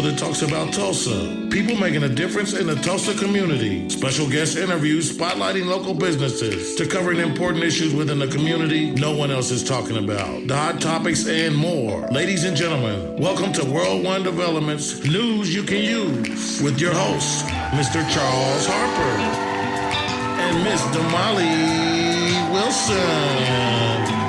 that talks about Tulsa. People making a difference in the Tulsa community. Special guest interviews spotlighting local businesses to covering important issues within the community no one else is talking about. The hot topics and more. Ladies and gentlemen, welcome to World One Development's News You Can Use with your hosts, Mr. Charles Harper and Miss Damali Wilson.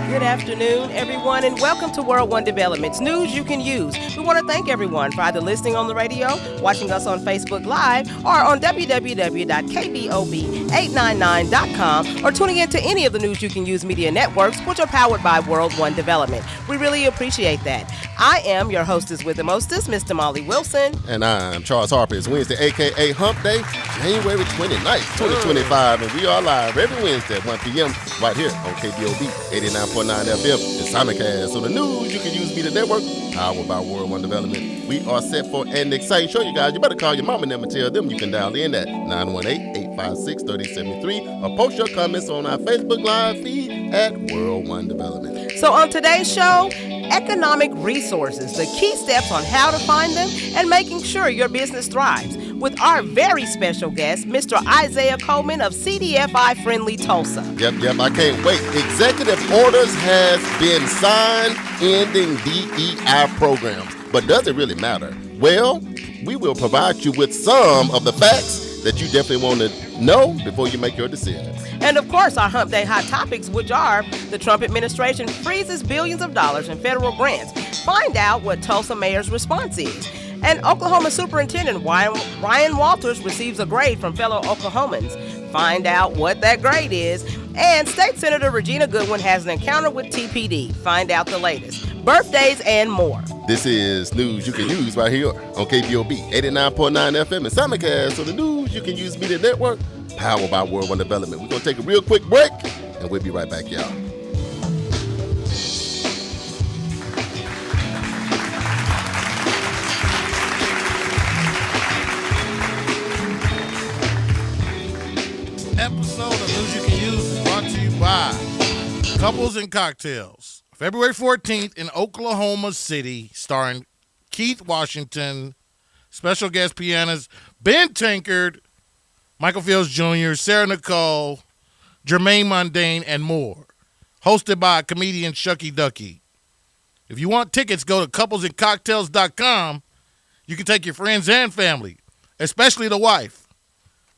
Good afternoon, everyone, and welcome to World One Development's News You Can Use. We want to thank everyone for either listening on the radio, watching us on Facebook Live, or on www.kbob899.com, or tuning in to any of the News You Can Use media networks, which are powered by World One Development. We really appreciate that. I am your hostess with the mostest, Miss Damali Wilson. And I'm Charles Harper. It's Wednesday, a.k.a. Hump Day, January 29th, 2025, and we are live every Wednesday at 1 p.m. right here on KBOB 89.9 FM and simulcast on the News You Can Use Media Network, powered by World One Development. We are set for an exciting show, you guys. You better call your mom and them and tell them you can dial in at 918-856-3073 or post your comments on our Facebook Live feed at World One Development. So on today's show, economic resources, the key steps on how to find them and making sure your business thrives, with our very special guest, Mr. Isaiah Coleman of CDFI Friendly Tulsa. Yep, I can't wait. Executive orders has been signed ending DEI programs. But does it really matter? Well, we will provide you with some of the facts that you definitely want to know before you make your decisions. And of course, our Hump Day hot topics, which are the Trump administration freezes billions of dollars in federal grants. Find out what Tulsa mayor's response is. And Oklahoma Superintendent Ryan Walters receives a grade from fellow Oklahomans. Find out what that grade is. And State Senator Regina Goodwin has an encounter with TPD. Find out the latest. Birthdays and more. This is News You Can Use right here on KBOB 89.9 FM and simulcast on the News You Can Use Media Network, powered by World One Development. We're going to take a real quick break, and we'll be right back, y'all. Episode of News You Can Use is brought to you by Couples and Cocktails. February 14th in Oklahoma City, starring Keith Washington, special guest pianist Ben Tankard, Michael Fields Jr., Sarah Nicole, Jermaine Mundane, and more. Hosted by comedian Shucky Ducky. If you want tickets, go to couplesandcocktails.com. You can take your friends and family, especially the wife.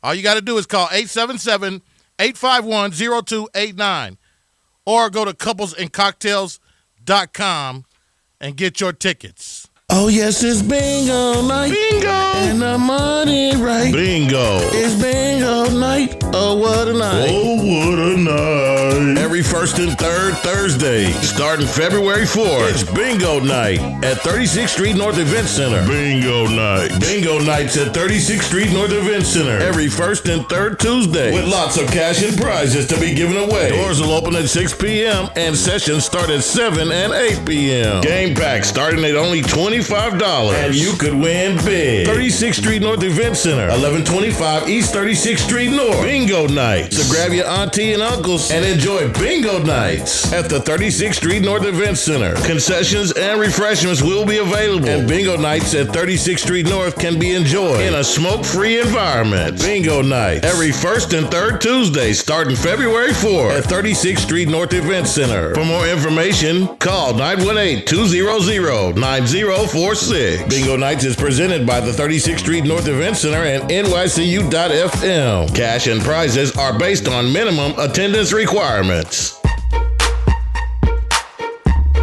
All you got to do is call 877-851-0289 or go to couplesandcocktails.com and get your tickets. Oh, yes, it's bingo night. Bingo. And the money right. Bingo. It's bingo night. Oh, what a night. Oh, what a night. Every first and third Thursday, starting February 4th, it's bingo night at 36th Street North Event Center. Bingo night. Bingo nights at 36th Street North Event Center. Every first and third Tuesday, with lots of cash and prizes to be given away. Doors will open at 6 p.m. and sessions start at 7 and 8 p.m. Game packs starting at only $25. And you could win big. 36th Street North Event Center, 1125 East 36th Street North. Bingo nights. So grab your auntie and uncles and enjoy bingo nights at the 36th Street North Event Center. Concessions and refreshments will be available. And bingo nights at 36th Street North can be enjoyed in a smoke-free environment. Bingo night every first and third Tuesday starting February 4th at 36th Street North Event Center. For more information, call 918-200-9046. Bingo Nights is presented by the 36th Street North Event Center and NYCU.FM. Cash and prizes are based on minimum attendance requirements.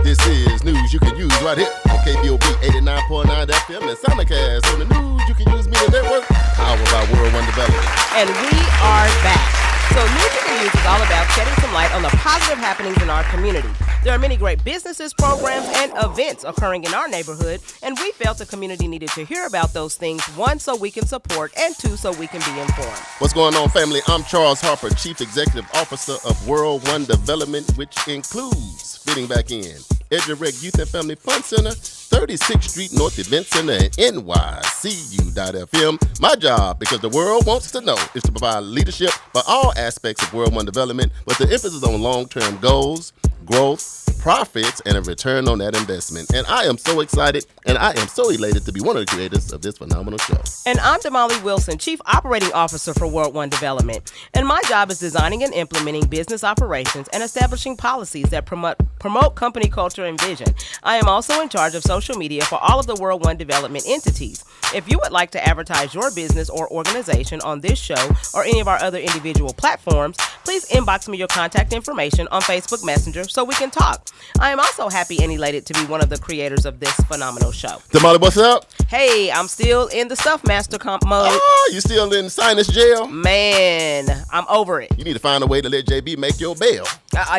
This is News You Can Use right here on KBOB 89.9 FM and simulcast on the News You Can Use Media Network, powered by World One Development. And we are back. So News You Can Use is all about shedding some light on the positive happenings in our community. There are many great businesses, programs, and events occurring in our neighborhood, and we felt the community needed to hear about those things, one, so we can support, and two, so we can be informed. What's going on, family? I'm Charles Harper, Chief Executive Officer of World One Development, which includes fitting back in EduRec Youth and Family Fun Center, 36th Street North Event Center, and NYCU.FM. My job, because the world wants to know, is to provide leadership for all aspects of World One Development, with the emphasis on long-term goals, growth, profits and a return on that investment. And I am so excited and I am so elated to be one of the creators of this phenomenal show. And I'm Damali Wilson, Chief Operating Officer for World One Development. And my job is designing and implementing business operations and establishing policies that promote company culture and vision. I am also in charge of social media for all of the World One Development entities. If you would like to advertise your business or organization on this show or any of our other individual platforms, please inbox me your contact information on Facebook Messenger so we can talk. I am also happy and elated to be one of the creators of this phenomenal show. Damali, what's up? Hey, I'm still in the Stuff Master comp mode. Oh, you still in sinus jail? Man, I'm over it. You need to find a way to let JB make your bail.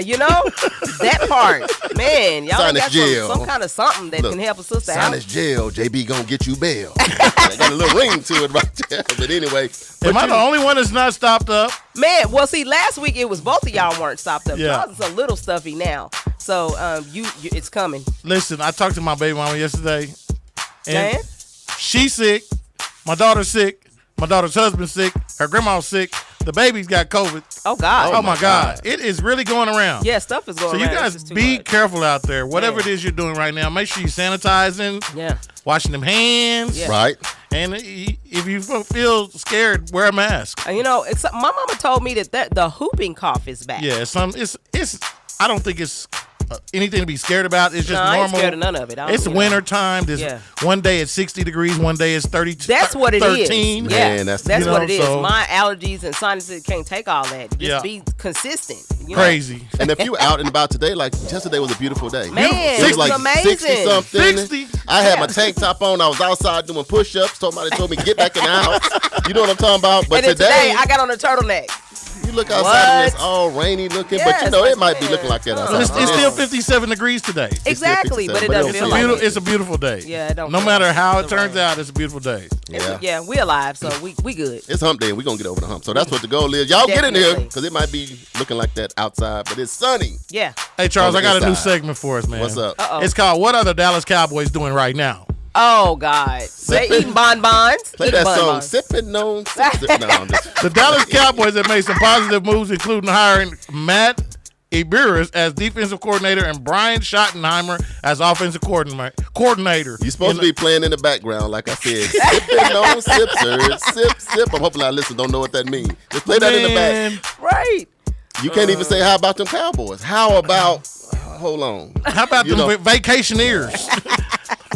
You know, that part. Man, y'all ain't got some kind of something that can help a sister out. Sinus jail, JB gonna get you bail. I got a little ring to it right there. But anyway. Am I the only one that's not stopped up? Man, well, see, last week it was both of y'all weren't stopped up. Yeah. Y'all is a little stuffy now. So, it's coming. Listen, I talked to my baby mama yesterday. And Man? she's sick. My daughter's sick. My daughter's husband's sick. Her grandma's sick. The baby's got COVID. Oh, God. Oh, my God. It is really going around. Yeah, stuff is going So around. you guys be careful out there. Whatever it is you're doing right now, make sure you're sanitizing. Yeah. Washing them hands. Yeah. Right. And if you feel scared, wear a mask. You know, my mama told me that the whooping cough is back. Yeah, it's. I don't think it's anything to be scared about. It's just normal. I ain't scared of none of it. It's winter time. There's one day it's 60 degrees, one day it's 32. That's what it 13. is. Man, that's what it is. My allergies and sinuses can't take all that. Just be consistent. Crazy. And if you out and about today, like yesterday was a beautiful day. Man, it was like amazing. 60-something. 60. I had my tank top on. I was outside doing push-ups. Somebody told me get back in the house. You know what I'm talking about? But and today I got on a turtleneck. You look outside and it's all rainy looking, but you know it might be looking like that outside. It's still 57 degrees today. Exactly, but it doesn't feel like it. It's a beautiful day. Yeah, it don't. No matter how it turns out, it's a beautiful day. Yeah, we alive, so we good. It's hump day, and we gonna get over the hump. So that's what the goal is. Y'all get in here because it might be looking like that outside, but it's sunny. Yeah. Hey Charles, I got a new segment for us, man. What's up? It's called "What Are the Dallas Cowboys Doing Right Now?" Oh God, they eating bonbons. Play that song, sipping on. The Dallas Cowboys have made some positive moves, including hiring Matt Eberus as defensive coordinator and Brian Schottenheimer as offensive coordinator. You're supposed to be playing in the background, like I said. Sipping on sip, sir. Sip, sip. I'm hoping our listeners don't know what that means. Just play that in the back. Right. You can't even say, how about them Cowboys? How about, hold on. How about them vacationers?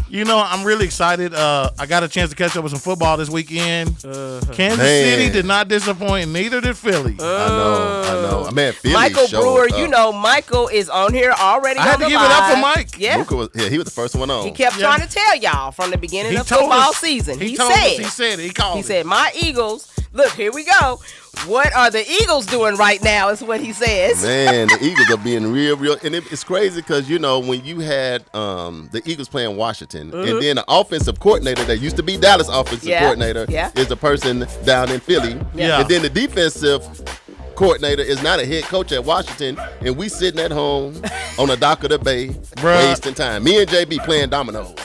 You know, I'm really excited. I got a chance to catch up with some football this weekend. Kansas City did not disappoint, neither did Philly. I know. Man, Philly Michael Brewer, you know, Michael is on here already. I had to give it up for Mike. Yeah. He was the first one on. He kept trying to tell y'all from the beginning of football season. He said it. He called it. He said, my Eagles, look, here we go. What are the Eagles doing right now is what he says. Man, the Eagles are being real. And it's crazy because, you know, when you had the Eagles playing Washington, and then the offensive coordinator that used to be Dallas offensive coordinator is the person down in Philly. Yeah. And then the defensive coordinator is not a head coach at Washington, and we sitting at home on the dock of the bay wasting time. Me and JB playing dominoes.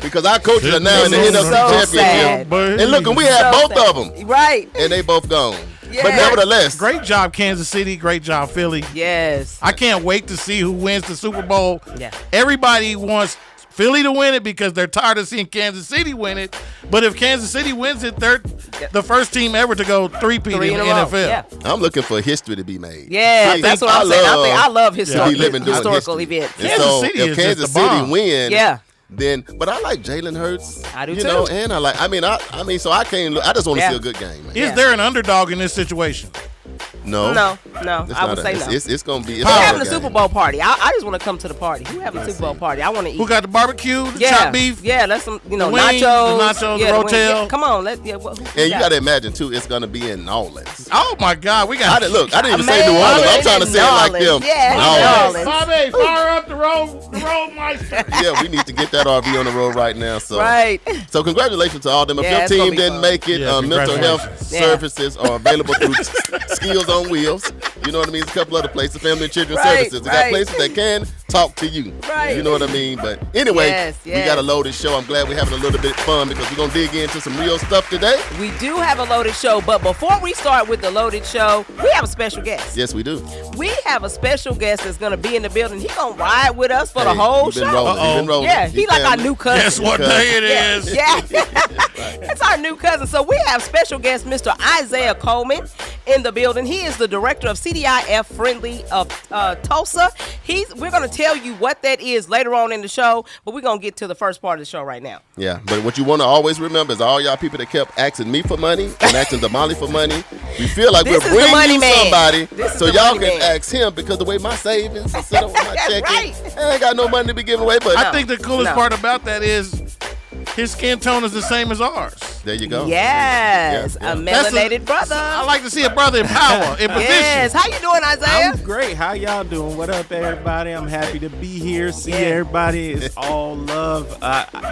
Because our coaches are now in the NFC Championship. And look, and we had both of them. Right. And they both gone. Yeah. But nevertheless. Great job, Kansas City. Great job, Philly. Yes. I can't wait to see who wins the Super Bowl. Yeah. Everybody wants Philly to win it because they're tired of seeing Kansas City win it. But if Kansas City wins it, they're the first team ever to go three-peat in the NFL. Yeah. I'm looking for history to be made. Yeah, that's what I'm saying. I love historical events. Kansas City if Kansas City wins, then, but I like Jalen Hurts. I do too. too. Know, and I mean, so I can't. I just want to see a good game, man. Is there an underdog in this situation? No. I would say no. It's gonna be. Who's having a Super Bowl party? I just want to come to the party. Who having a Super Bowl party? I want to eat. Who got the barbecue, the chopped beef? Yeah, that's some, wings, nachos. The rotel. Come on, and you got to imagine too, it's gonna be in New Orleans. Oh my God, we got. I didn't even say New Orleans. I'm trying to say it like them. Yeah, New Orleans. Bobby, fire up the roadmeister. Yeah, we need to get that RV on the road right now. So right. So congratulations to all them. If your team didn't make it, mental health services are available through Skills on Wheels. You know what I mean? There's a couple other places, Family and Children Services. They got places that can talk to you. Right. You know what I mean? But anyway, Yes, we got a loaded show. I'm glad we're having a little bit of fun because we're going to dig into some real stuff today. We do have a loaded show, but before we start with the loaded show, we have a special guest. Yes, we do. We have a special guest that's going to be in the building. He's going to ride with us for the whole show. Yeah, he like our new cousin. Guess what day it is? Yeah. It's our new cousin. So we have special guest Mr. Isaiah Coleman in the building. He is the director of CDIF Friendly of Tulsa. We're going to tell you what that is later on in the show, but we're going to get to the first part of the show right now. Yeah, but what you want to always remember is all y'all people that kept asking me for money and asking Damali for money, we feel like we're bringing you somebody so y'all can ask him because the way my savings is set up with my checking, right. I ain't got no money to be giving away. But I think the coolest part about that is his skin tone is the same as ours. There you go. Yes, a melanated brother. I like to see a brother in power, in position. Yes, how you doing, Isaiah? I'm great. How y'all doing? What up, everybody? I'm happy to be here. See everybody. It's all love.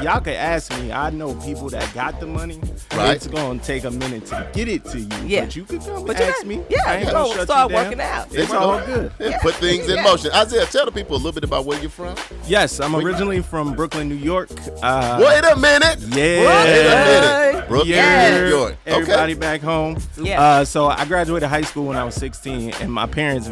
Y'all can ask me. I know people that got the money. Right. It's going to take a minute to get it to you. Yeah. But you can come But and you ask got- me. yeah, I ain't you gonna gonna shut start you down. working out. It's all good. Put things in motion. Isaiah, tell the people a little bit about where you're from. Yes, I'm originally from Brooklyn, New York. Wait a minute. Yeah. Wait a minute. Brooklyn, Yes. New York. Everybody back home. Yeah. So I graduated high school when I was 16, and my parents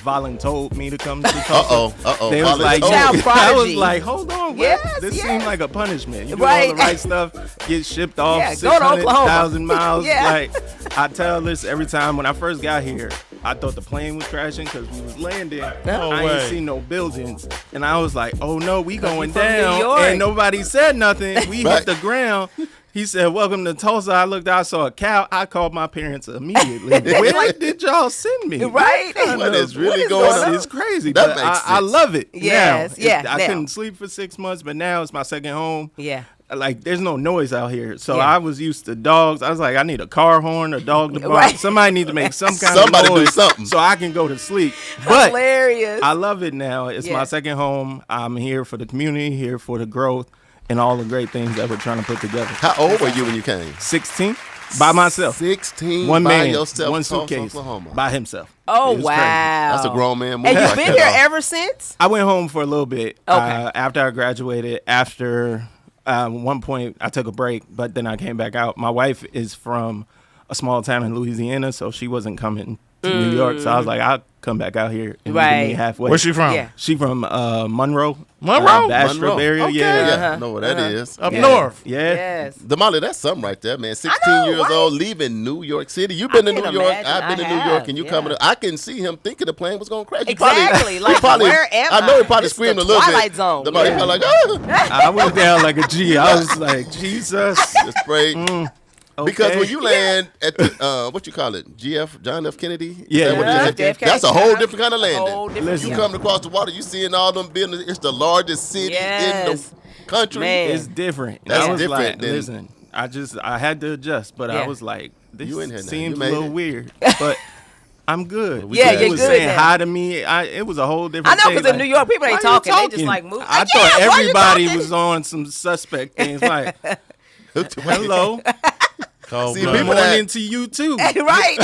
voluntold me to come to Tulsa. Uh-oh. They was like, Child I was prodigy. like, hold on, what? Yes, This yes. seemed like a punishment. You do Right. all the right stuff, get shipped off Yeah, go to Oklahoma. 600,000 miles. Yeah. Like, I tell this every time when I first got here, I thought the plane was crashing because we was landing. I way. ain't see no buildings. And I was like, oh no, we going you from New down. York. And nobody said nothing. We Right. hit the ground. He said, welcome to Tulsa. I looked out, I saw a cow. I called my parents immediately. Where did y'all send me? Right. What is really What is going going on? It's crazy, That but makes I sense. love it. Yes, now. yeah, I now. couldn't sleep for 6 months, but now it's my second home. Yeah. Like, there's no noise out here. So Yeah. I was used to dogs. I was like, I need a car horn, a dog to bark. Right. Somebody need to make some kind Somebody of do noise something. so I can go to sleep. But Hilarious. I love it now. It's Yeah. my second home. I'm here for the community, here for the growth, and all the great things that we're trying to put together. How old were you when you came? 16, by myself. 16 One by man, yourself, one Tulsa, suitcase, Oklahoma. by himself. Oh, It was wow. crazy. That's a grown man move. And you've right been there, here though. ever since? I went home for a little bit Okay. after I graduated. After one point, I took a break, but then I came back out. My wife is from a small town in Louisiana, so she wasn't coming to New York. So I was like, I'll come back out here and we can Right. meet halfway. Where's she from? Yeah. She from Monroe. Monroe? Bastrop area. Okay. Yeah. Yeah, I know what that is. Up Yeah. north. Yeah. Yes. Damali, that's something right there, man. 16 know, years right? old, leaving New York City. You've been to can New York. imagine. I've been I to New have, York, and you yeah. coming. I can see him thinking the plane was going to crash. He Exactly. Like, where am I know he I? probably This is screamed the a little Twilight bit. Zone. Damali Yeah. felt like, ah. I went down like a G. I was like, Jesus. Just pray. Because Okay. when you land at the, what you call it, John F. Kennedy? Is Yeah, that what it yeah. is? JFK. That's a whole different kind of landing. Whole different Listen. You yeah. coming across the water, you seeing all them buildings. It's the largest city in Yes. the country. Man. It's different. That's I was different like, than- listen, I had to adjust, but Yeah. I was like, this You in here now. seems You a made little it. weird, but I'm good. Yeah, They you're was good saying now. hi to me. It was a whole I different know, thing, because in New York, people ain't why you talking. They just like move. I Like, thought yeah, why you everybody talking? was on some suspect things. Like, hello, Cold See, blood. good people morning that- to you too. Right.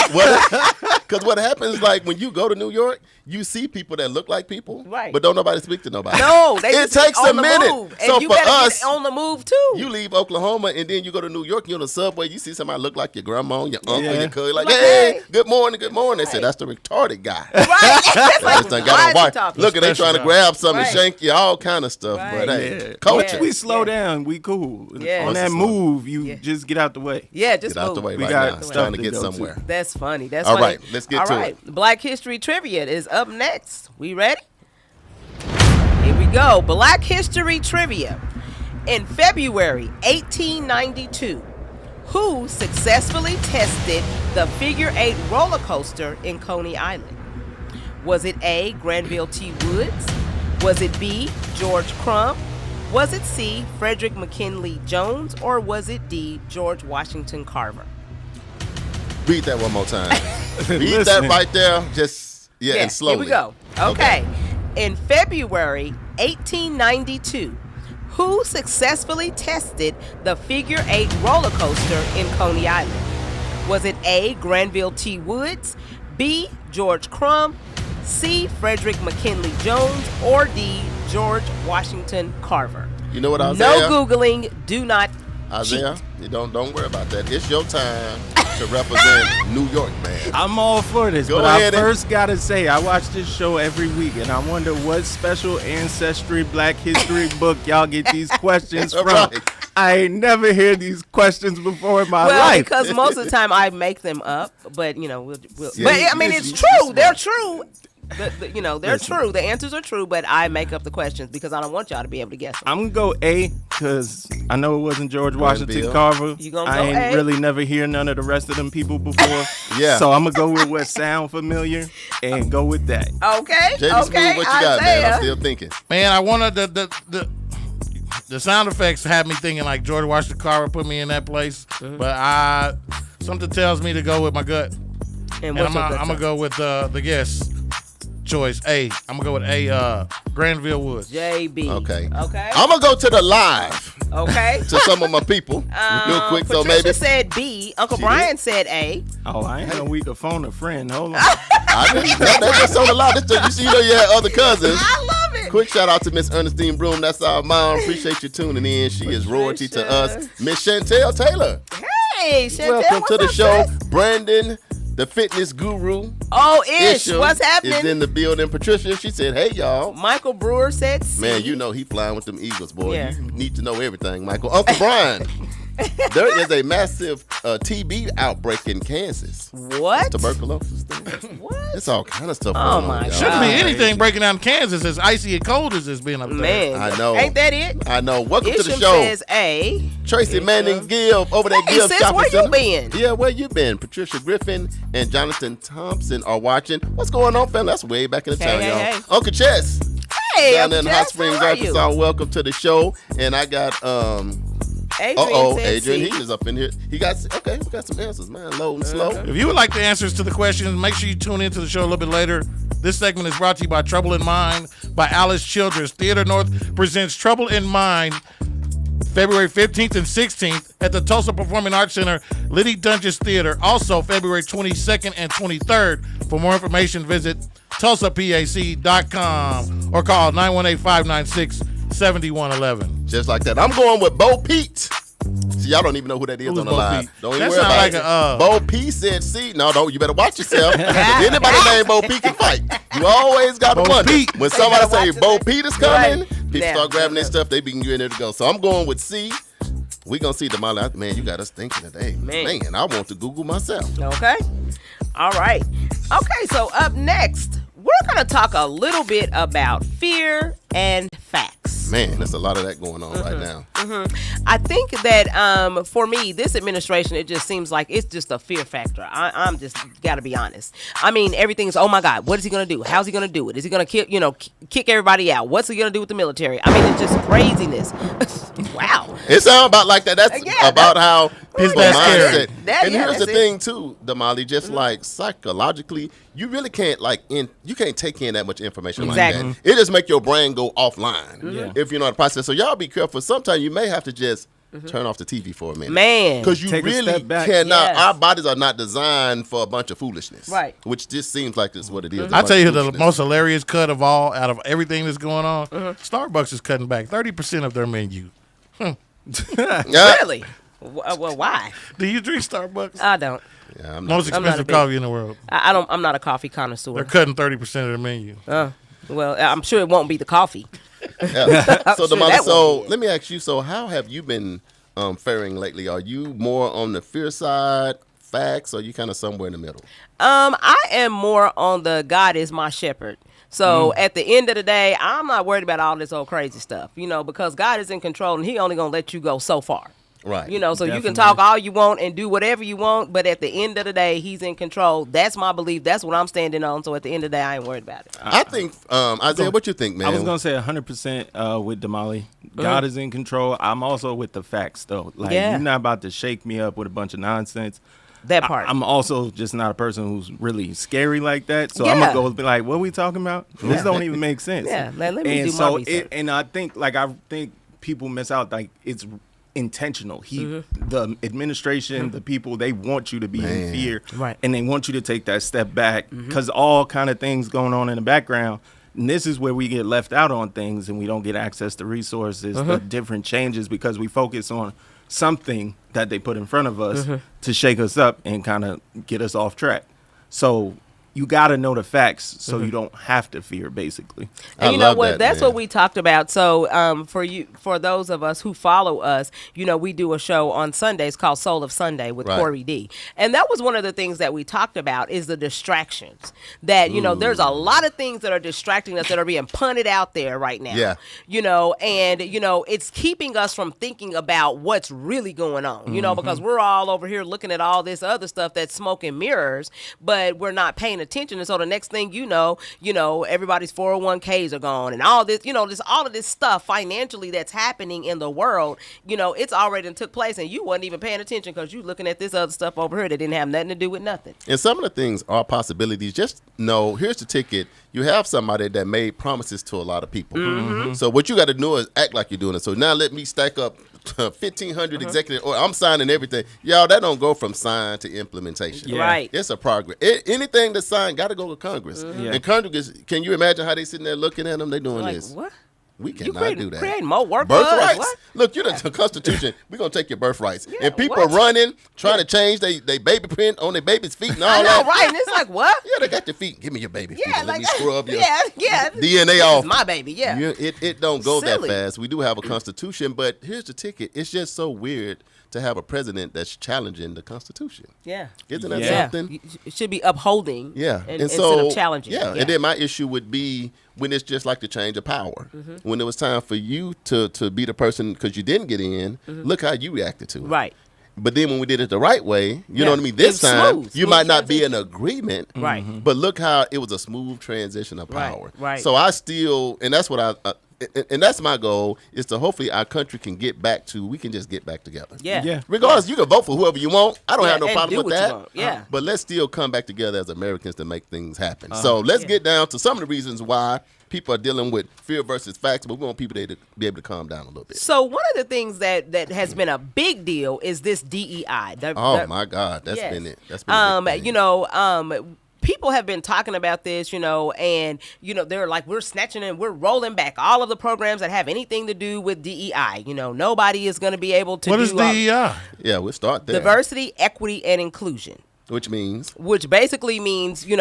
Because what happens, like, when you go to New York, you see people that look like people, Right. but don't nobody speak to nobody. No, they It just takes on a the minute. Move. And So you for better us, get on the move too. you leave Oklahoma and then you go to New York, you're on the subway, you see somebody look like your grandma, your uncle, Yeah. your cousin, like, Like, hey, hey. good morning. They say, Right. that's the retarded guy. right. It's They like, just done why got is on he wire. talking? Look, they trying to grab something, Right. shank you, all kind of stuff. Right. But hey, Yeah. culture. Yeah. We slow down. We cool. Yeah. On that Slow. move, you Yeah. just get out the way. Yeah, just Get out the move. way We right got now. It's stuff trying to to get go to. somewhere. That's funny. That's All funny. right, let's get All to right. it. Black History Trivia is up next. We ready? Here we go. Black History Trivia. In February 1892, who successfully tested the figure 8 roller coaster in Coney Island? Was it A, Granville T. Woods? Was it B, George Crumb? Was it C, Frederick McKinley Jones? Or was it D, George Washington Carver? Read that one more time. Read that Listen. right there. Just, and slowly. Here we go. Okay. In February 1892, who successfully tested the figure 8 roller coaster in Coney Island? Was it A, Granville T. Woods, B, George Crumb, C. Frederick McKinley Jones, or D. George Washington Carver. You know what, Isaiah? No Googling. Do not Isaiah, cheat. you don't worry about that. It's your time to represent New York, man. I'm all for this, Go but ahead I and- first gotta say, I watch this show every week, and I wonder what special ancestry, Black history book y'all get these questions from. Right. I ain't never heard these questions before in my Well, life. because most of the time I make them up, but we'll Yeah, but I mean, it's it's true. They're smart. true. They're true. The answers are true, but I make up the questions because I don't want y'all to be able to guess them. I'm gonna go A because I know it wasn't George Washington Bill. Carver. You gonna I go ain't A? really never hear none of the rest of them people before. Yeah. So I'm gonna go with what sound familiar and go with that. Okay. JD Okay. Smooth, what you got, man? Isaiah. I'm still thinking. Man, I wanted the sound effects had me thinking like George Washington Carver put me in that place, but something tells me to go with my gut, And and what's I'm your gonna go with the guess choice A. I'm gonna go with A. Granville Woods. JB. Okay. Okay. I'm going to go to the live Okay. to some of my people real quick. So Patricia maybe. said B. Uncle She Brian said A. Oh, I ain't know we could phone a friend. Hold on. I didn't, that's just on the line. You see, you had other cousins. I love it. Quick shout out to Miss Ernestine Broom. That's our mom. Appreciate you tuning in. She is royalty to us. Miss Chantel Taylor. Hey, Chantel, Welcome what's to the up, show. sis? Brandon, the fitness guru. Oh, Ish. Isham What's is happening? in the building. Patricia, she said, hey, y'all. Michael Brewer said C. Man, you know he flying with them Eagles, boy. Yeah. You need to know everything, Michael. Uncle Brian, there is a massive TB outbreak in Kansas. What? Tuberculosis thing. What? It's all kind of stuff Oh, going my on. y'all. Shouldn't be Wow. anything breaking down in Kansas as icy and cold as it's been up there. Man. I know. Ain't that it? I know. Welcome to the Isham show. says A. Tracy Manning Gibb over there. Hey, Gibb sis, Shopping where you Center. been? Yeah, where you been? Patricia Griffin and Jonathan Thompson are watching. What's going on, fam? That's way back in the town, hey, y'all. hey. Uncle Chess. Hey, Down Uncle there in Jess, Hot Springs, how are you? Arkansas. Welcome to the show. And I got Adrian said Adrian, C. he is up in here. We got some answers. Mine loading slow. If you would like the answers to the questions, make sure you tune into the show a little bit later. This segment is brought to you by Trouble in Mind by Alice Childress. Theater North presents Trouble in Mind February 15th and 16th at the Tulsa Performing Arts Center, Liddy Dungeons Theater. Also, February 22nd and 23rd. For more information, visit tulsapac.com or call 918-596-7111. Just like that. I'm going with Bo Pete. See, y'all don't even know who that is Who's on the Bo line. Peep? Don't even That worry sound about like it. Bo Pete said C. No, don't. You better watch yourself. If anybody named Bo Pete can fight. You always got to Bo wonder. Peep. When somebody You better say watch Bo Pete is Right. coming, people Yeah. start grabbing their stuff. They be getting ready to go. So I'm going with C. We gonna see Damali. Man, you got us thinking today. Man. I want to Google myself. Okay. All right. Okay, so up next, we're going to talk a little bit about fear and facts. Man, there's a lot of that going on right now. I think that for me, this administration, it just seems like it's just a fear factor. I'm just got to be honest. I mean, everything's, oh my God, what is he going to do? How's he going to do it? Is he going to kick everybody out? What's he going to do with the military? I mean, it's just craziness. Wow. It sounds about like that. That's Yeah, about how It's people that scary. mindset. That- And yeah, here's the that's it. thing too, Damali, just like psychologically, you really can't you can't take in that much information Exactly. like that. It just make your brain go offline Yeah. if you know how to process. So y'all be careful. Sometimes you may have to just turn off the TV for a minute. Man. Because you Take a really step back. cannot. Yes. Our bodies are not designed for a bunch of foolishness, Right. Which just seems like this is what it is. a I bunch tell you of the foolishness. most hilarious cut of all out of everything that's going on. Starbucks is cutting back 30% of their menu. Yeah. Really? Well, why? Do you drink Starbucks? I don't. Yeah, I'm not. Most I'm not a expensive big- coffee in the world. I don't. I'm not a coffee They're connoisseur. cutting 30% of their menu. Well, I'm sure it won't be the coffee. Yeah. So, Sure, Damali, that so won't be it. let me ask you. So, how have you been faring lately? Are you more on the fear side, facts, or you kind of somewhere in the middle? I am more on the God is my shepherd. So at the end of the day, I'm not worried about all this old crazy stuff, because God is in control and He only gonna let you go so far. Right. So you can Definitely. talk all you want and do whatever you want, but at the end of the day, He's in control. That's my belief. That's what I'm standing on. So at the end of the day, I ain't worried about it. I think, Isaiah, what you think, man? I was gonna say 100% with Damali. God is in control. I'm also with the facts though. Like Yeah. you're not about to shake me up with a bunch of nonsense. That part. I'm also just not a person who's really scary like that. So Yeah. I'm gonna go be like, what are we talking about? This don't even make sense. Yeah, let me and do my so research. and I think people miss out. Like it's intentional. The administration, the people, they want you to be in fear, Right. and they want you to take that step back because all kind of things going on in the background. And this is where we get left out on things, and we don't get access to resources, the different changes, because we focus on something that they put in front of us to shake us up and kind of get us off track. So you got to know the facts so you don't have to fear, basically. And you know what? That's what we talked about. So for those of us who follow us, we do a show on Sundays called Soul of Sunday with Corey D. And that was one of the things that we talked about is the distractions. That, there's a lot of things that are distracting us that are being punted out there right now. Yeah. And it's keeping us from thinking about what's really going on, because we're all over here looking at all this other stuff that's smoke and mirrors, but we're not paying attention. And so the next thing you know, everybody's 401ks are gone and all this, all of this stuff financially that's happening in the world, it's already took place and you wasn't even paying attention because you looking at this other stuff over here that didn't have nothing to do with nothing. And some of the things are possibilities. Just know, here's the ticket. You have somebody that made promises to a lot of people. So what you got to do is act like you're doing it. So now let me stack up 1,500 executive, or I'm signing everything. Y'all, that don't go from sign to implementation. Yeah. Right. It's a progress. Anything that's signed got to go to Congress. And Congress, can you imagine how they sitting there looking at them? They doing this. What? We cannot do that. Creating more work Birthrights. What? Look, the Constitution. We're gonna take your birthrights. Yeah, and people are running, trying to change they baby print on their baby's feet and all I know, that. right? And it's like, what? Yeah, they got your feet. Give me your baby feet. Yeah, Let me scrub your yeah. DNA This off. is my baby, yeah. It don't go Silly. that fast. We do have a Constitution, but here's the ticket. It's just so weird to have a president that's challenging the Constitution. Yeah. Isn't that something? It should be upholding. Yeah. Instead of challenging. Yeah. And then my issue would be when it's just like the change of power. When it was time for you to be the person because you didn't get in, look how you reacted to it. Right. But then when we did it the right way, you know what I mean? This time, you smooth might not be in transition. agreement. Right. But look how it was a smooth transition of power. Right. So I still, and that's what and that's my goal, is to hopefully our country can get back to, we can just get back together. Yeah. Regardless, you can vote for whoever you want. I don't have no and problem do with what you that. want. Yeah. But let's still come back together as Americans to make things happen. So let's get down to some of the reasons why people are dealing with fear versus facts, but we want people to be able to calm down a little bit. So one of the things that has been a big deal is this DEI. My God, that's been it. That's been a big thing. People have been talking about this, and they're like, we're snatching and we're rolling back all of the programs that have anything to do with DEI. Nobody is going to be able to. What is DEI? Yeah, we'll start there. Diversity, equity, and inclusion. Which means? Which basically means, we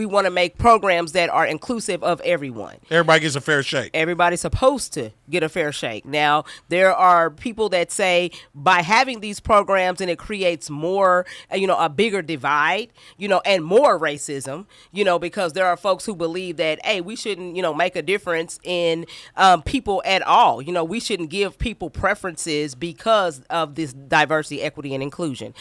want to make programs that are inclusive of everyone. Everybody gets a fair shake. Everybody's supposed to get a fair shake. Now, there are people that say by having these programs and it creates more, a bigger divide, and more racism, because there are folks who believe that, hey, we shouldn't, make a difference in people at all. We shouldn't give people preferences because of this diversity, equity, and inclusion.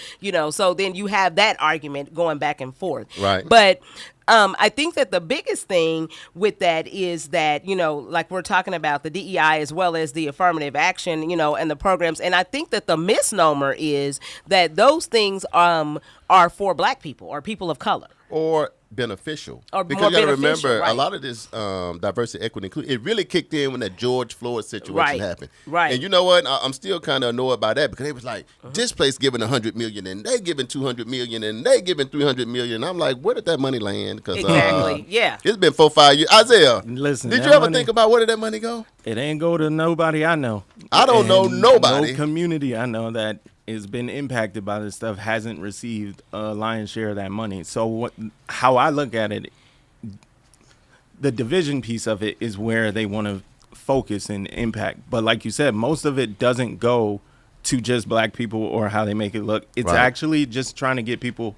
So then you have that argument going back and forth. Right. But I think that the biggest thing with that is that, like we're talking about the DEI as well as the affirmative action, and the programs. And I think that the misnomer is that those things are for Black people or people of color. Or beneficial. Or because more you got to beneficial, remember, right. a lot of this diversity, equity, inclusion, it really kicked in when that George Floyd situation happened. Right. And you know what? I'm still kind of annoyed by that because they was like, this place giving $100 million and they giving $200 million and they giving $300 million. I'm like, where did that money land? Cause, Exactly. Yeah. It's been 4-5 years. Isaiah, Listen, did that you ever money- think about where did that money go? It ain't go to nobody I know. I don't know And nobody. No community I know that has been impacted by this stuff hasn't received a lion's share of that money. So how I look at it, the division piece of it is where they want to focus and impact. But like you said, most of it doesn't go to just Black people or how they make it look. It's Right. actually just trying to get people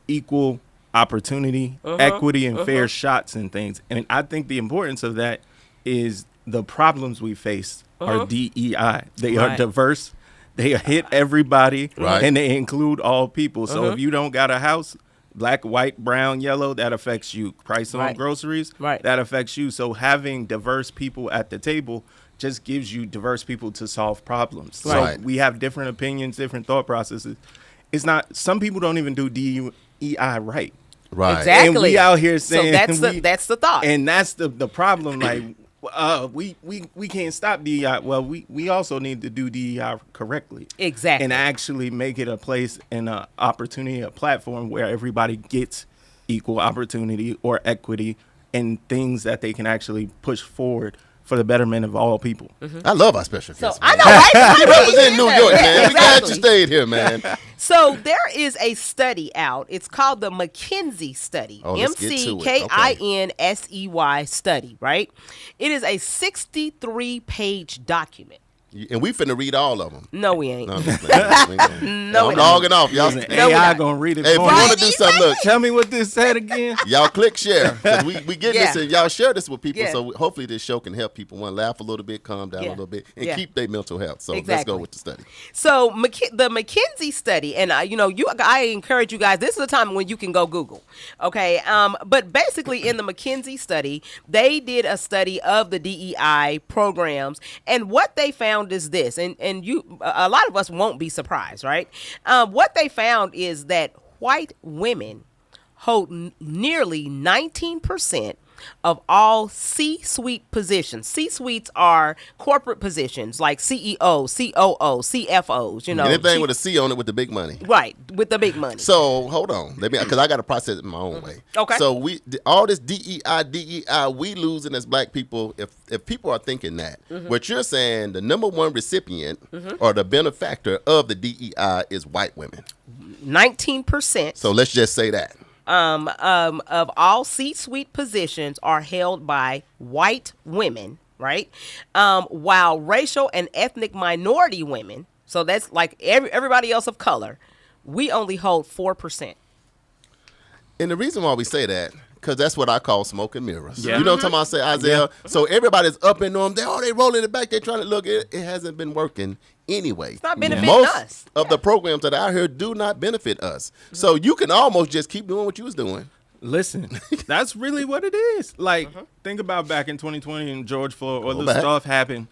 equal opportunity, equity, and fair shots and things. And I think the importance of that is the problems we face are DEI. They are Right. diverse. They hit everybody, Right. and they include all people. So if you don't got a house, Black, white, brown, yellow, that affects you. Price on Right. groceries, Right. that affects you. So having diverse people at the table just gives you diverse people to solve problems. Right. So we have different opinions, different thought processes. It's not, some people don't even do DEI right. Right. Exactly. And we out here saying so that's the thought. And that's the problem. Like, We can't stop DEI. Well, we also need to do DEI correctly. Exactly. And actually make it a place and an opportunity, a platform where everybody gets equal opportunity or equity and things that they can actually push forward for the betterment of all people. I love our special guest. I know, right? You represent New York, man. We glad you Exactly. stayed here, man. So there is a study out. It's called the McKinsey study. Oh, let's get to it. McKinsey study, right? It is a 63-page document. And we finna read all of them. No, we ain't. No, I'm just playing. We ain't gonna- No, I'm we logging off. Y'all, Listen, No, we're AI not. gonna read it hey, if for you me. want to do something, look, Tell me what this said again. y'all click share. 'Cause we get this Yeah. and y'all share this with people. Yeah. So hopefully this show can help people, one, laugh a little bit, calm down Yeah. a little bit, and Yeah. keep their mental health. So let's Exactly. go with the study. So the McKinsey study, and I encourage you guys. This is a time when you can go Google, okay? But basically, in the McKinsey study, they did a study of the DEI programs, and what they found is this, and a lot of us won't be surprised, right? What they found is that white women hold nearly 19% of all C-suite positions. C-suites are corporate positions like CEO, COO, CFOs, Anything with a C on it with the big money. right, with the big money. So hold on, because I got to process it my own way. Okay. So all this DEI, we losing as black people. If people are thinking that, what you're saying, the number one recipient or the benefactor of the DEI is white women. 19%. So let's just say that. Of all C-suite positions are held by white women, right? While racial and ethnic minority women, so that's like everybody else of color, we only hold 4%. And the reason why we say that, because that's what I call smoke and mirrors. Yeah. You know what I'm talking about, say, Isaiah? So everybody's up in them. They rolling it back. They're trying to look. It hasn't been working anyway. It's not benefiting Most us. of the programs that I heard do not benefit us. So you can almost just keep doing what you was doing. Listen, that's really what it is. Like, think about back in 2020 and George Floyd, all Go this back. stuff happened.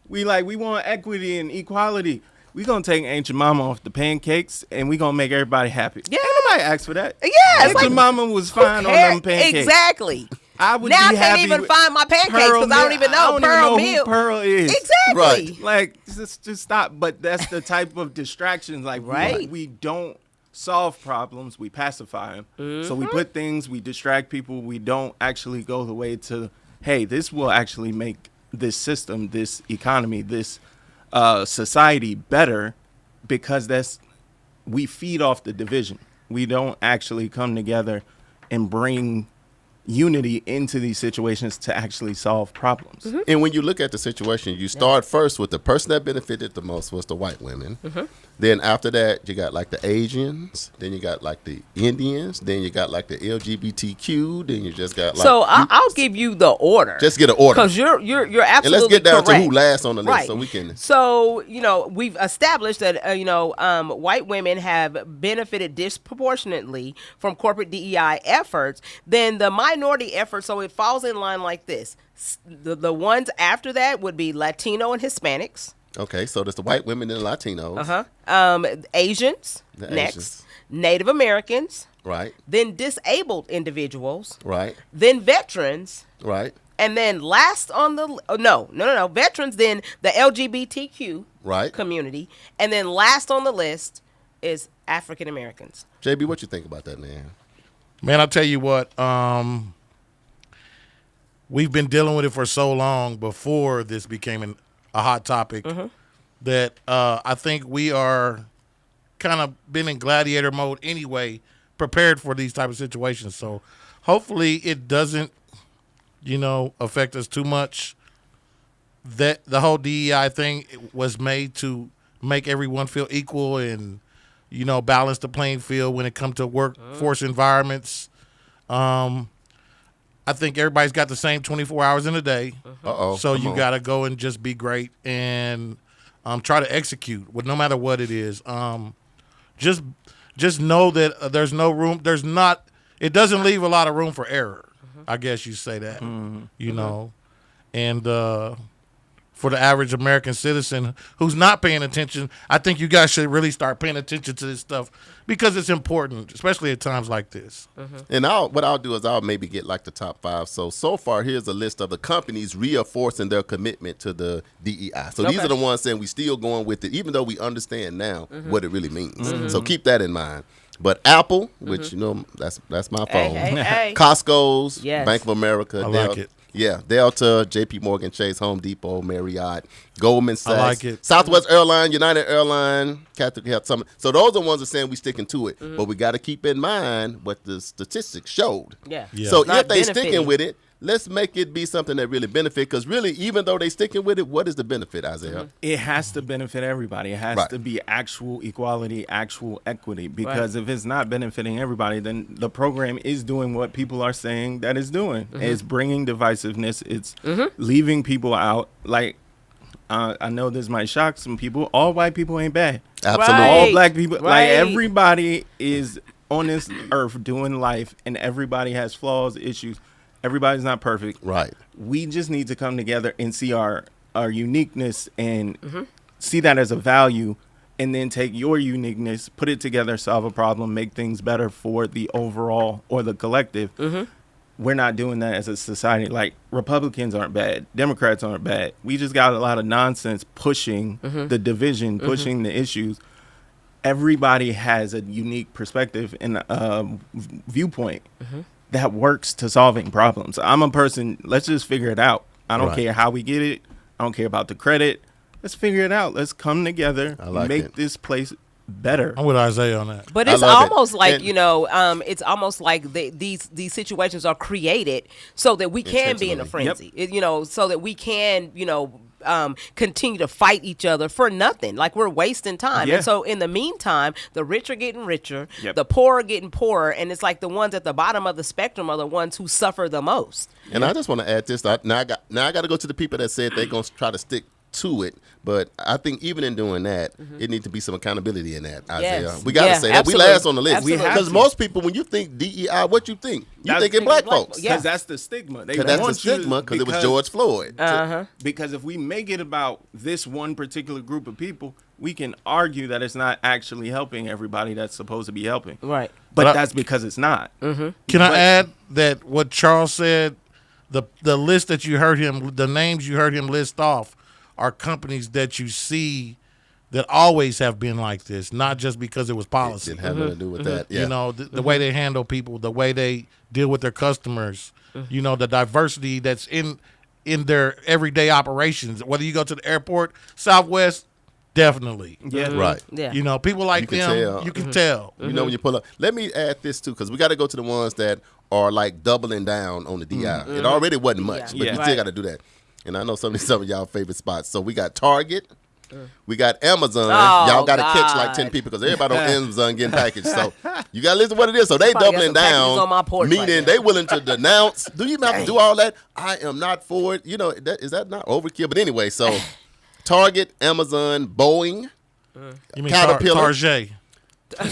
We want equity and equality. We gonna take Ancient Mama off the pancakes and we gonna make everybody happy. Yeah. Ain't nobody asked for that. Yeah, it's Ancient like, Mama was fine on Care- them pancakes. Exactly. I would Now be I happy can't even with find my pancakes Pearl because I don't Milk. even know I don't Pearl even know Milk. who Pearl is. Exactly. Right. Like, just stop. But that's the type of distractions. Like, Right. we don't solve problems. We pacify them. So we put things, we distract people. We don't actually go the way to, hey, this will actually make this system, this economy, this society better, because we feed off the division. We don't actually come together and bring unity into these situations to actually solve problems. And when you look at the situation, you start first with the person that benefited the most was the white women. Then after that, you got like the Asians. Then you got like the Indians. Then you got like the LGBTQ. Then you just got like. So I'll give you the order. Just get an order. Because you're absolutely And let's get down correct. to who last on the list Right. so we can. So, we've established that, white women have benefited disproportionately from corporate DEI efforts. Then the minority efforts, so it falls in line like this. The ones after that would be Latino and Hispanics. Okay, so there's the white women and the Latinos. Asians The next. Asians. Native Americans. Right, Then disabled individuals. right, Then veterans. right, And then last on the veterans, then the LGBTQ right. community, and then last on the list is African Americans. JB, what you think about that, man? Man, I'll tell you what, we've been dealing with it for so long before this became a hot topic that I think we are kind of been in gladiator mode anyway, prepared for these type of situations. So hopefully it doesn't, affect us too much. That the whole DEI thing was made to make everyone feel equal and, balance the playing field when it comes to workforce environments. I think everybody's got the same 24 hours in a day. Uh-oh. So come you on. got to go and just be great and try to execute with no matter what it is. Just know that there's no room. It doesn't leave a lot of room for error. I guess you say that, and for the average American citizen who's not paying attention. I think you guys should really start paying attention to this stuff because it's important, especially at times like this. And what I'll do is I'll maybe get like the top 5. So far, here's a list of the companies reinforcing their commitment to the DEI. So these are the ones saying we still going with it, even though we understand now what it really means. So keep that in mind. But Apple, which, that's my phone. Hey. Costco's, Yes. Bank of America. I like it. Yeah, Delta, JP Morgan Chase, Home Depot, Marriott, Goldman Sachs, like it. Southwest Airlines, United Airlines, Catholic Health Summit. So those are the ones that are saying we sticking to it. But we got to keep in mind what the statistics showed. Yeah. So Not if they benefiting. sticking with it, let's make it be something that really benefit. Because really, even though they sticking with it, what is the benefit, Isaiah? It has to benefit everybody. It has to be actual equality, actual equity. Because if it's not benefiting everybody, then the program is doing what people are saying that it's doing. It's bringing divisiveness. It's leaving people out. Like, I know this might shock some people. All white people ain't bad. Absolutely. Right. All black people. Like, Right. everybody is on this earth doing life, and everybody has flaws, issues. Everybody's not perfect. Right. We just need to come together and see our uniqueness and see that as a value, and then take your uniqueness, put it together, solve a problem, make things better for the overall or the collective. We're not doing that as a society. Like, Republicans aren't bad. Democrats aren't bad. We just got a lot of nonsense pushing the division, pushing the issues. Everybody has a unique perspective and viewpoint that works to solving problems. I'm a person, let's just figure it out. I don't care how we get it. I don't care about the credit. Let's figure it out. Let's come together, make this place better. I'm with Isaiah on that. But it's love it. almost like, And- it's almost like these situations are created so that we can be in a Intentionally. frenzy, so that we can, continue to fight each other for nothing. Like, we're wasting time. Yeah. And so in the meantime, the rich are getting richer, Yep. the poor are getting poorer, and it's like the ones at the bottom of the spectrum are the ones who suffer the most. And I just want to add this. Now I got to go to the people that said they're going to try to stick to it. But I think even in doing that, it needs to be some accountability in that, Isaiah. Yes. We got to Yeah, say that. absolutely. We last on the list. Absolutely. Because most people, when you think DEI, what you think? You That's thinking black folks. Yeah. Because that's the stigma. They Because that's the want you to- stigma because it was George Floyd. Because if we make it about this one particular group of people, we can argue that it's not actually helping everybody that's supposed to be helping. Right. But that's because it's not. Can I add that what Charles said, the list that you heard him, the names you heard him list off are companies that you see that always have been like this, not just because it was policy. Didn't have nothing to do with that. Yeah. You know, the way they handle people, the way they deal with their customers, the diversity that's in their everyday operations. Whether you go to the airport, Southwest, definitely. Yeah. Right. Yeah. People like You can them, tell. you can tell. You know when you pull up. Let me add this too, because we got to go to the ones that are like doubling down on the DI. It already wasn't much, but Yeah. we still got to do that. And I know some of y'all favorite spots. So we got Target. We got Amazon. Oh, Y'all got to catch like God. 10 people because everybody on Amazon getting packaged. So you got to listen to what it is. So they Somebody got doubling some packages on my down, porch right meaning now. they willing to denounce. Do you even have to do all that? I am not for it. Is that not overkill? But anyway, so Target, Amazon, Boeing, You mean Caterpillar. Target?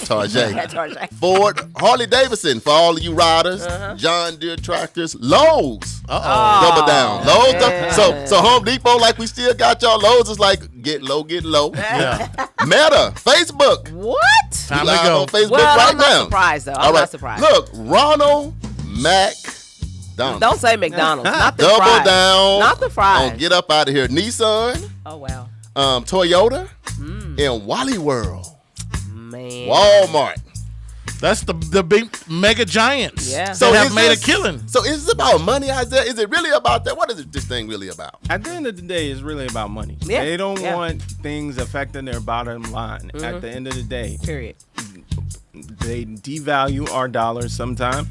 Target, Target. Ford, Harley Davidson for all of you riders, John Deere tractors, Lowe's. Double down. Lowe's. So Home Depot, like we still got y'all. Lowe's is like get low. Yeah. Meta, Facebook. What? Time to Live go. on Facebook Well, right I'm not now. surprised, though. All I'm right. not surprised. Look, Ronald McDonald. Don't say McDonald's. Not the Double fries. down. Not the fries. On Get Up Out of Here. Nissan, Oh, wow. Toyota, and Wally World. Man. Walmart. That's the big mega giants Yeah. that have is made this- a killing. So is this about money, Isaiah? Is it really about that? What is this thing really about? At the end of the day, it's really about money. Yeah. They don't Yeah. want things affecting their bottom line. At the end of the day, Period. they devalue our dollars sometimes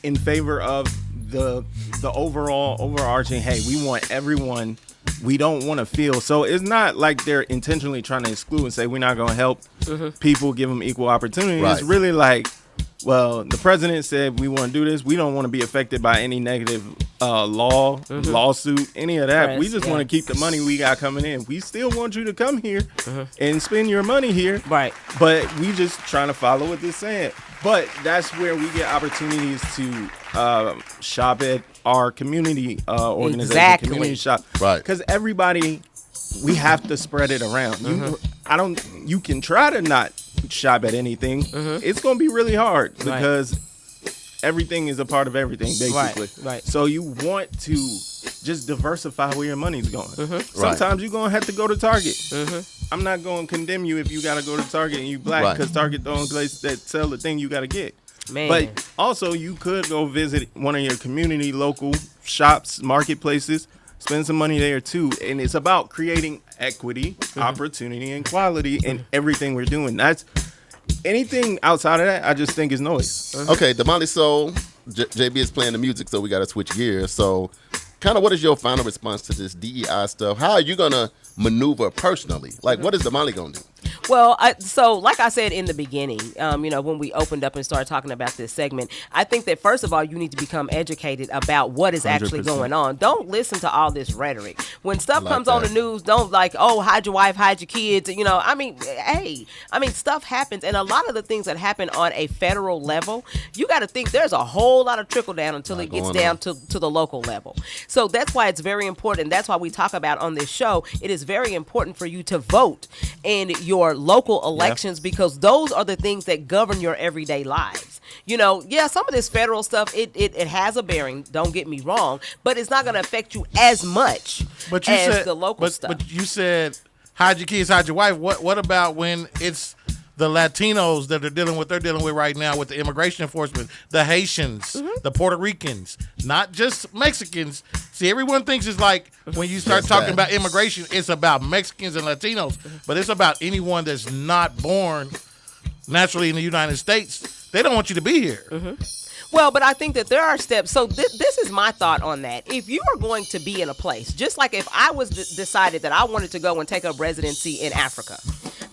in favor of the overall overarching, hey, we want everyone, we don't want to feel. So it's not like they're intentionally trying to exclude and say we're not going to help people, give them equal opportunity. Right. It's really like, well, the president said we want to do this. We don't want to be affected by any negative lawsuit, any of that. Press, We just yeah. want to keep the money we got coming in. We still want you to come here and spend your money here. Right. But we just trying to follow what they're saying. But that's where we get opportunities to shop at our community organization, Exactly. community shop. Right. Because everybody, we have to spread it around. You can try to not shop at anything. It's going to be really hard because everything is a part of everything, basically. Right. So you want to just diversify where your money's going. Sometimes you're going to have to go to Target. I'm not going to condemn you if you got to go to Target and you black, because Target the only place that sell the thing you got to get. Man. But also, you could go visit one of your community local shops, marketplaces, spend some money there too. And it's about creating equity, opportunity, and quality in everything we're doing. That's anything outside of that, I just think is noise. Okay, Damali, so JB is playing the music, so we got to switch gears. So kind of what is your final response to this DEI stuff? How are you going to maneuver personally? Like, what is Damali going to do? Well, so like I said in the beginning, when we opened up and started talking about this segment, I think that first of all, you need to become educated about what is actually 100%. going on. Don't listen to all this rhetoric. When stuff Like comes on that. the news, don't hide your wife, hide your kids. Stuff happens. And a lot of the things that happen on a federal level, you got to think there's a whole lot of trickle down until it gets down to the local level. So that's why it's very important. That's why we talk about on this show, it is very important for you to vote in your local elections, because those are the things that govern your everyday lives. Some of this federal stuff, it has a bearing, don't get me wrong, but it's not going to affect you as much as the local stuff. But you said, hide your kids, hide your wife. What about when it's the Latinos that they're dealing with right now with the immigration enforcement, the Haitians, the Puerto Ricans, not just Mexicans. See, everyone thinks it's like when you start talking about immigration, it's about Mexicans and Latinos, but it's about anyone that's not born naturally in the United States. They don't want you to be here. Well, but I think that there are steps. So this is my thought on that. If you are going to be in a place, just like if I was decided that I wanted to go and take up residency in Africa,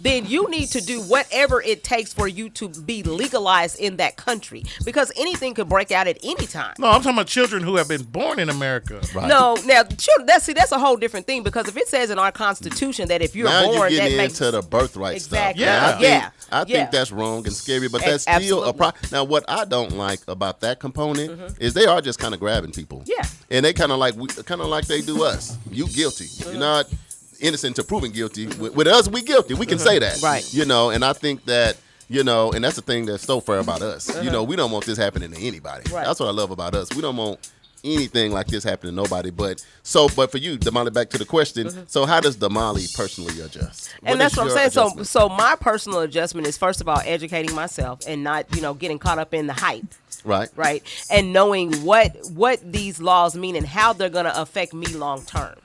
then you need to do whatever it takes for you to be legalized in that country, because anything could break out at any time. No, I'm talking about children who have been born in America. Right. No, now children, that's a whole different thing, because if it says in our Constitution that if you're Now born, you're that getting makes into the birthright Exactly. stuff. Yeah. I think that's wrong and scary, but that's still Absolutely. a problem. Now, what I don't like about that component is they are just kind of grabbing people. Yeah. And they kind of like they do us. You guilty. You're not innocent to proving guilty. With us, we guilty. We can say that. Right. And I think that, and that's the thing that's so fair about us. We don't want this happening to anybody. Right. That's what I love about us. We don't want anything like this happening to nobody. But for you, Damali, back to the question. So how does Damali personally adjust? And that's what I'm saying. Adjustment? So my personal adjustment is, first of all, educating myself and not, getting caught up in the hype. Right. And knowing what these laws mean and how they're going to affect me long term,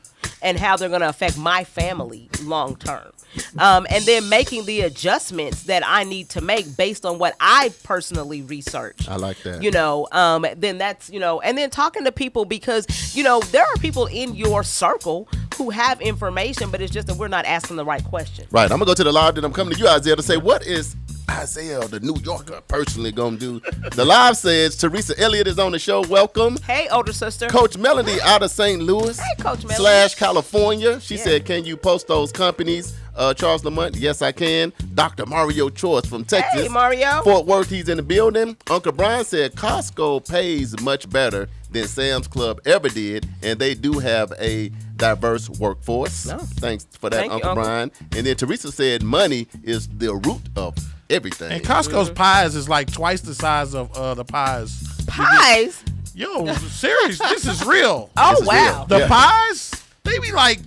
and how they're going to affect my family long term. And then making the adjustments that I need to make based on what I've personally researched. I like that. Then that's, and then talking to people, because, there are people in your circle who have information, but it's just that we're not asking the right question. Right. I'm going to go to the live, then I'm coming to you, Isaiah, to say, what is Isaiah, the New Yorker, personally going to do? The live says Teresa Elliott is on the show. Welcome. Hey, older sister. Coach Melody out of St. Louis. Hey, Coach Melody. / California. She said, can you post those companies? Charles Lamont, yes, I can. Dr. Mario Choice from Texas. Hey, Mario. Fort Worth, he's in the building. Uncle Brian said Costco pays much better than Sam's Club ever did, and they do have a diverse workforce. No. Thanks for that, Thank you, Uncle Uncle. Brian. And then Teresa said money is the root of everything. And Costco's pies is like twice the size of the pies. Pies? Yo, serious. This is real. Oh, This is wow. real. The pies, they be like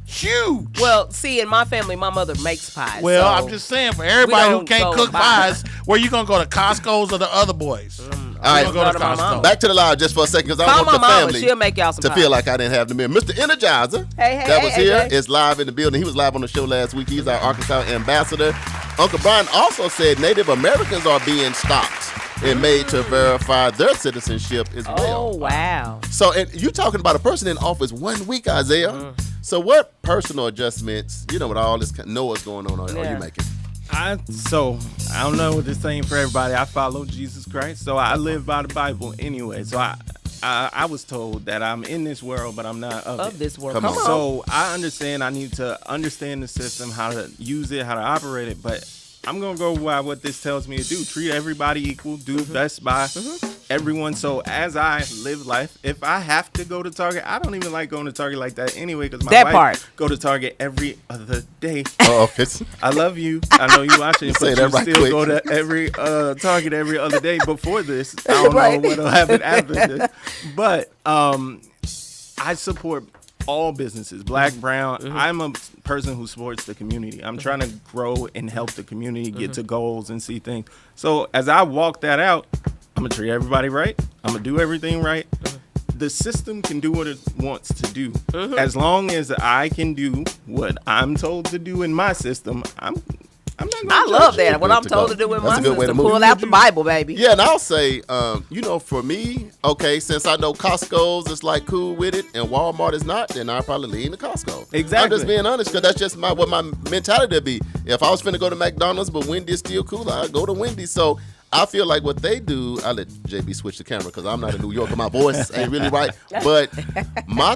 huge. Well, see, in my family, my mother makes pies. Well, so I'm just saying, for everybody who don't can't go cook buy- pies, where you gonna go to Costco's or the other boys? All right, gonna go to my mom. back to the live just for a second, because I Call want the my mama, family she'll make y'all some to pies. feel like I didn't have them in. Mr. Energizer, Hey, that was hey, here, AJ. is live in the building. He was live on the show last week. He's our Arkansas ambassador. Uncle Brian also said Native Americans are being stopped and made to verify their citizenship as well. Oh, wow. So, and you talking about a person in office 1 week, Isaiah. So what personal adjustments, with all this, know what's going on, are Yeah. you making? I don't know what it's saying for everybody. I follow Jesus Christ, so I live by the Bible anyway. So I was told that I'm in this world, but I'm not of it. This world. Come Come on. on. So I understand I need to understand the system, how to use it, how to operate it, but I'm going to go by what this tells me to do. Treat everybody equal, do best by everyone. So as I live life, if I have to go to Target, I don't even like going to Target like that anyway, because my wife go to Target every other day. Oh, I love you. I know you watching, but you right still quick. go to every Target every other day before this. I don't know what'll happen after this. But I support all businesses, black, brown. I'm a person who supports the community. I'm trying to grow and help the community get to goals and see things. So as I walk that out, I'm going to treat everybody right. I'm going to do everything right. The system can do what it wants to do. As long as I can do what I'm told to do in my system, I'm not going to I love that. What I'm told to do in my system, pull out the Bible, baby. Yeah, and I'll say, for me, okay, since I know Costco's is like cool with it and Walmart is not, then I'll probably lean to Costco. Exactly. I'm just being honest, because that's just what my mentality would be. If I was finna go to McDonald's, but Wendy's still cool, I'd go to Wendy's. So I feel like what they do, I'll let JB switch the camera because I'm not in New York and my voice ain't really right. But my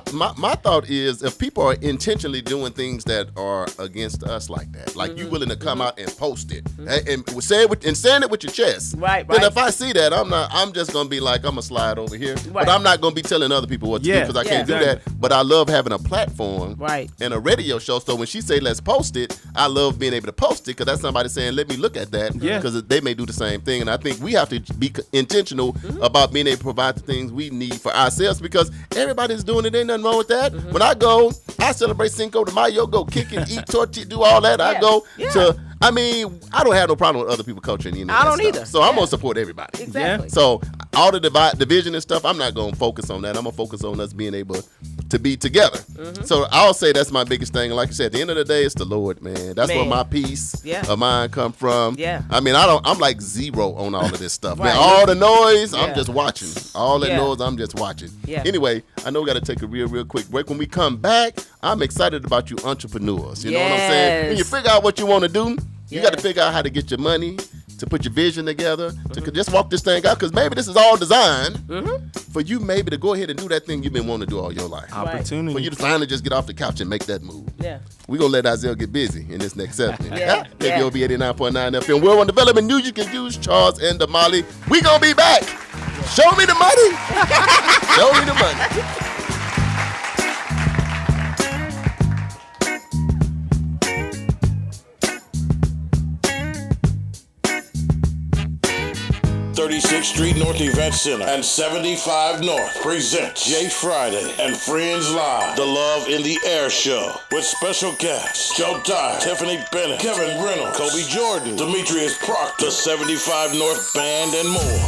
thought is, if people are intentionally doing things that are against us like that, like you willing to come out and post it and say it and saying it with your chest, right? Then if I see that, I'm just gonna be like, I'm gonna slide over here, but I'm not gonna be telling other people what to do because I can't do that. But I love having a platform, and a radio show. So when she say let's post it, I love being able to post it because that's somebody saying let me look at that because they may do the same thing. And I think we have to be intentional about being able to provide the things we need for ourselves because everybody's doing it. Ain't nothing wrong with that. When I go, I celebrate Cinco de Mayo, go kick and eat tortilla, do all that. I go to, I don't have no problem with other people's culture and I don't either. So I'm going to support everybody. Exactly. So all the division and stuff, I'm not going to focus on that. I'm going to focus on us being able to be together. So I'll say that's my biggest thing. And like you said, at the end of the day, it's the Lord, man. That's where my peace of mind come from. Yeah. I mean, I'm like zero on all of this stuff. Man, all the noise, I'm just watching. All that noise, I'm just watching. Yeah. Anyway, I know we got to take a real quick break. When we come back, I'm excited about you entrepreneurs. You know what I'm saying? When you figure out what you want to do, you got to figure out how to get your money, to put your vision together, to just walk this thing out. Because maybe this is all designed for you maybe to go ahead and do that thing you've been wanting to do all your life. Opportunity. For you to finally just get off the couch and make that move. Yeah. We're going to let Isaiah get busy in this next segment. KBOB 89.9 FM. We're on development news. You can use Charles and Damali. We going to be back. Show me the money. Show me the money. 36th Street North Event Center and 75 North presents Jay Friday and Friends Live, the Love in the Air Show, with special guests Joe Dyer, Tiffany Bennett, Kevin Reynolds, Kobe Jordan, Demetrius Proctor, the 75 North Band, and more.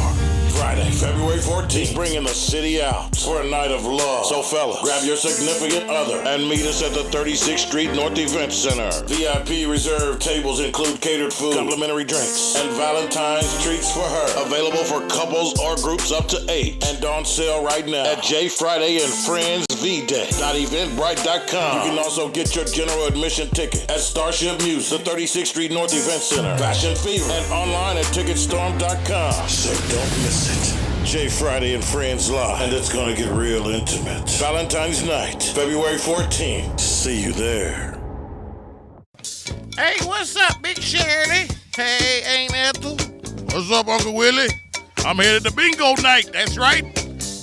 Friday, February 14th, bringing the city out for a night of love. So fellas, grab your significant other and meet us at the 36th Street North Event Center. VIP reserved tables include catered food, complimentary drinks, and Valentine's treats for her. Available for couples or groups up to 8 and on sale right now at J Friday and Friends V-Day.eventbrite.com. You can also get your general admission ticket at Starship Muse, the 36th Street North Event Center, Fashion Fever, and online at Ticketstorm.com. So don't miss it. Jay Friday and Friends Live, and it's gonna get real intimate. Valentine's night, February 14th. See you there. Hey, what's up, Big Shirley? Hey, Aunt Ethel. What's up, Uncle Willie? I'm headed to bingo night. That's right.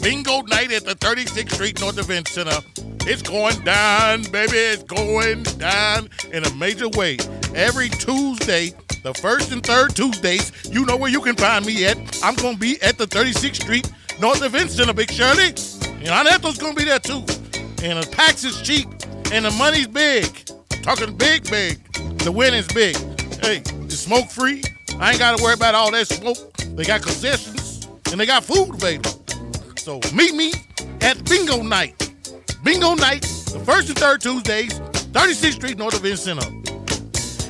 Bingo night at the 36th Street North Event Center. It's going down, baby. It's going down in a major way. Every Tuesday, the first and third Tuesdays, you know where you can find me at. I'm going to be at the 36th Street North Event Center, Big Shirley. And Aunt Ethel's going to be there, too. And the tax is cheap, and the money's big. I'm talking big, big. The win is big. Hey, it's smoke-free. I ain't got to worry about all that smoke. They got concessions, and they got food available. So meet me at Bingo Night. Bingo Night, the first and third Tuesdays, 36th Street North Event Center.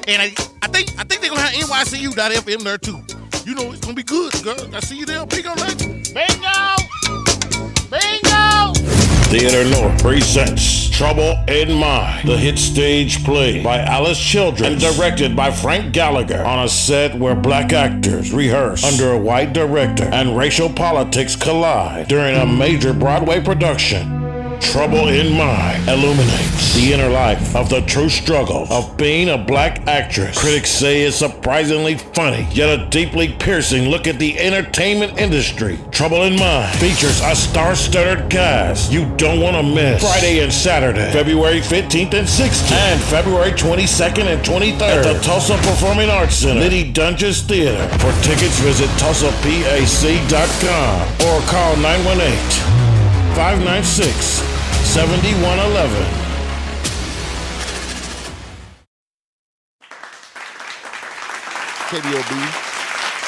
And I think they're going to have NYCU.FM there, too. You know, it's going to be good, girl. I see you there. Bingo Night. Bingo! Bingo! Theater North presents Trouble in Mind, the hit stage play by Alice Children and directed by Frank Gallagher, on a set where black actors rehearse under a white director and racial politics collide during a major Broadway production. Trouble in Mind illuminates the inner life of the true struggle of being a black actress. Critics say it's surprisingly funny, yet a deeply piercing look at the entertainment industry. Trouble in Mind features a star-studded cast you don't want to miss. Friday and Saturday, February 15th and 16th, and February 22nd and 23rd at the Tulsa Performing Arts Center, Liddy Dungeons Theater. For tickets, visit TulsaPAC.com or call 918-596-7111.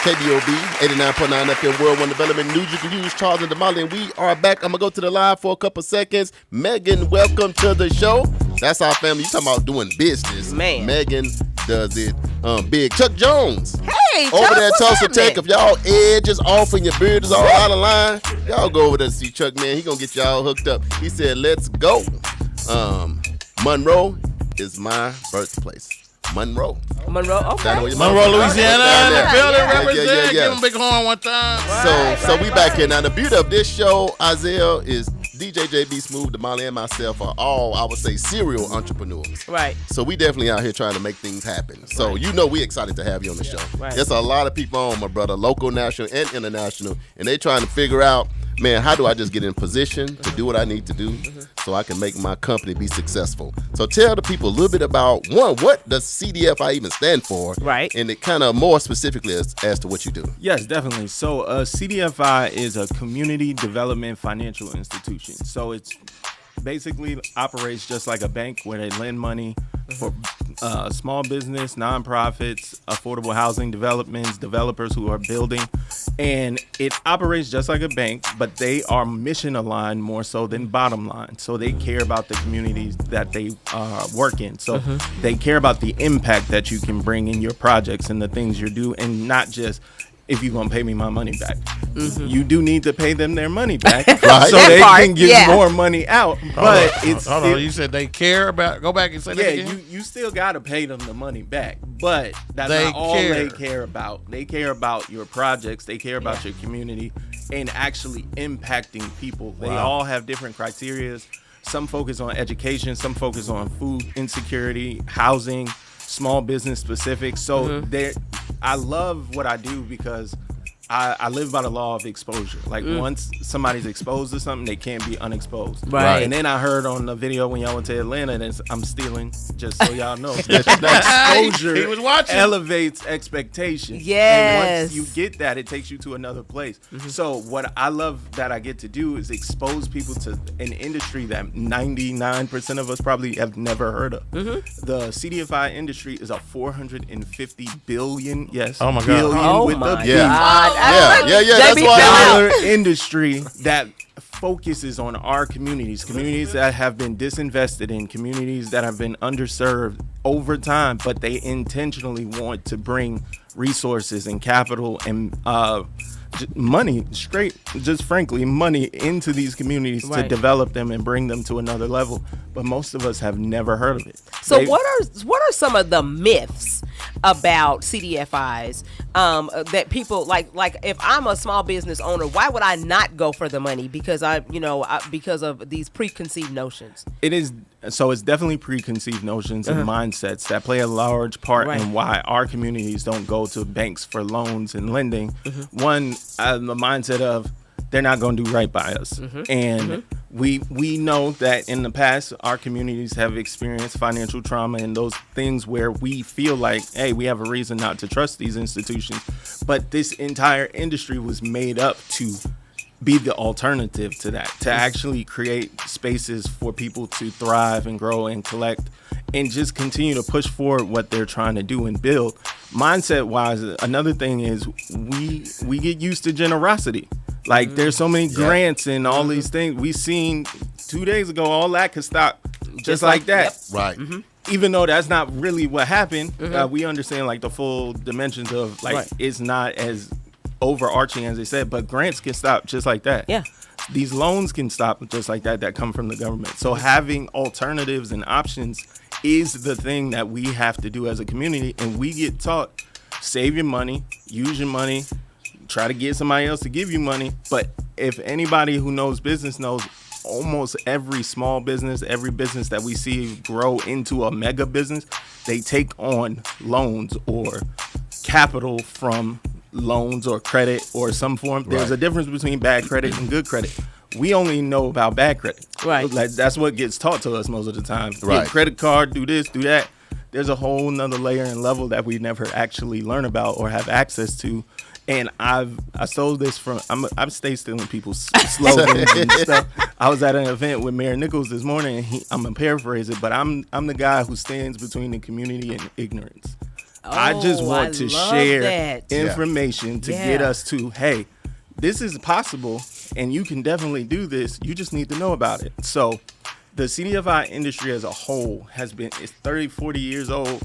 KBOB, 89.9 FM World One Development News. You can use Charles and Damali, and we are back. I'm going to go to the live for a couple seconds. Megan, welcome to the show. That's our family. You talking about doing business. Man. Megan does it big. Chuck Jones. Hey, Chuck, over there at what's Tulsa happening? Tech. If y'all edge is off and your beard is all out of line, y'all go over there to see Chuck, man. He going to get y'all hooked up. He said, let's go. Monroe is my birthplace. Monroe, okay. Monroe, Louisiana, in the building, represent. Give him a big horn one time. So we back here. Now, the beauty of this show, Isaiah, is DJ JB Smooth, Damali, and myself are all, I would say, serial entrepreneurs. Right. So we definitely out here trying to make things happen. So you know we excited to have you on the show. Right. There's a lot of people on, my brother, local, national, and international, and they trying to figure out, man, how do I just get in position to do what I need to do so I can make my company be successful? So tell the people a little bit about, one, what does CDFI even stand for? Right. And it kind of more specifically as to what you do. Yes, definitely. So CDFI is a community development financial institution. So it's basically operates just like a bank where they lend money for small business, nonprofits, affordable housing developments, developers who are building. And it operates just like a bank, but they are mission aligned more so than bottom line. So they care about the communities that they work in. So they care about the impact that you can bring in your projects and the things you do, and not just if you're going to pay me my money back. You do need to pay them their money back Right. so they can give more money out. But it's Hold on, you said they care about, go back and say that again? you still got to pay them the money back. But that's They not all care. they care about. They care about your projects. They care about your community and actually impacting people. They all have different criteria. Some focus on education. Some focus on food insecurity, housing, small business specific. So I love what I do because I live by the law of exposure. Like once somebody's exposed to something, they can't be unexposed. Right. And then I heard on the video when y'all went to Atlanta that I'm stealing, just so y'all know. That exposure He was watching. elevates expectations. Yes. And once you get that, it takes you to another place. So what I love that I get to do is expose people to an industry that 99% of us probably have never heard of. The CDFI industry is a $450 billion, Oh my God. billion Oh with my the Yeah. God. Yeah, that's JB why dollar industry that focuses on our communities that have been disinvested in, communities that have been underserved over time, but they intentionally want to bring resources and capital and money, frankly, money into these communities to Right. develop them and bring them to another level. But most of us have never heard of it. So what are some of the myths about CDFIs that people like if I'm a small business owner, why would I not go for the money because because of these preconceived notions? It's definitely preconceived notions and mindsets that play a large part in why our communities don't go to banks for loans and lending. One, the mindset of they're not going to do right by us. And we know that in the past, our communities have experienced financial trauma and those things where we feel like, hey, we have a reason not to trust these institutions. But this entire industry was made up to be the alternative to that, to actually create spaces for people to thrive and grow and collect and just continue to push forward what they're trying to do and build. Mindset wise, another thing is we get used to generosity. Like there's so many grants and all these things. We seen 2 days ago, all that could stop just like that. Right. Even though that's not really what happened, we understand like the full dimensions of like it's not as overarching as they said, but grants can stop just like that. Yeah. These loans can stop just like that come from the government. So having alternatives and options is the thing that we have to do as a community. And we get taught, save your money, use your money, try to get somebody else to give you money. But if anybody who knows business knows, almost every small business, every business that we see grow into a mega business, they take on loans or capital from loans or credit or some form. There's a difference between bad credit and good credit. We only know about bad credit. Right. Like, that's what gets taught to us most of the time. Right. Get credit card, do this, do that. There's a whole nother layer and level that we never actually learn about or have access to. And I stole this from, I'm stay stealing people's slogans and stuff. I was at an event with Mayor Nichols this morning, and I'm going to paraphrase it, but I'm the guy who stands between the community and ignorance. I just want to share information to get us to, hey, this is possible, and you can definitely do this. You just need to know about it. So the CDFI industry as a whole it's 30, 40 years old.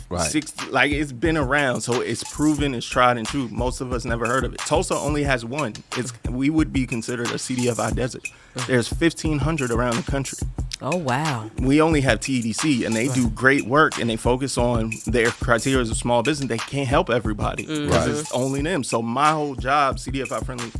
Right. 60, like, it's been around, so it's proven, it's tried and true. Most of us never heard of it. Tulsa only has one. We would be considered a CDFI desert. There's 1,500 around the country. Oh, wow. We only have TEDC, and they do great work, and they focus on their criteria as a small business. They can't help everybody because it's only them. So my whole job, CDFI Friendly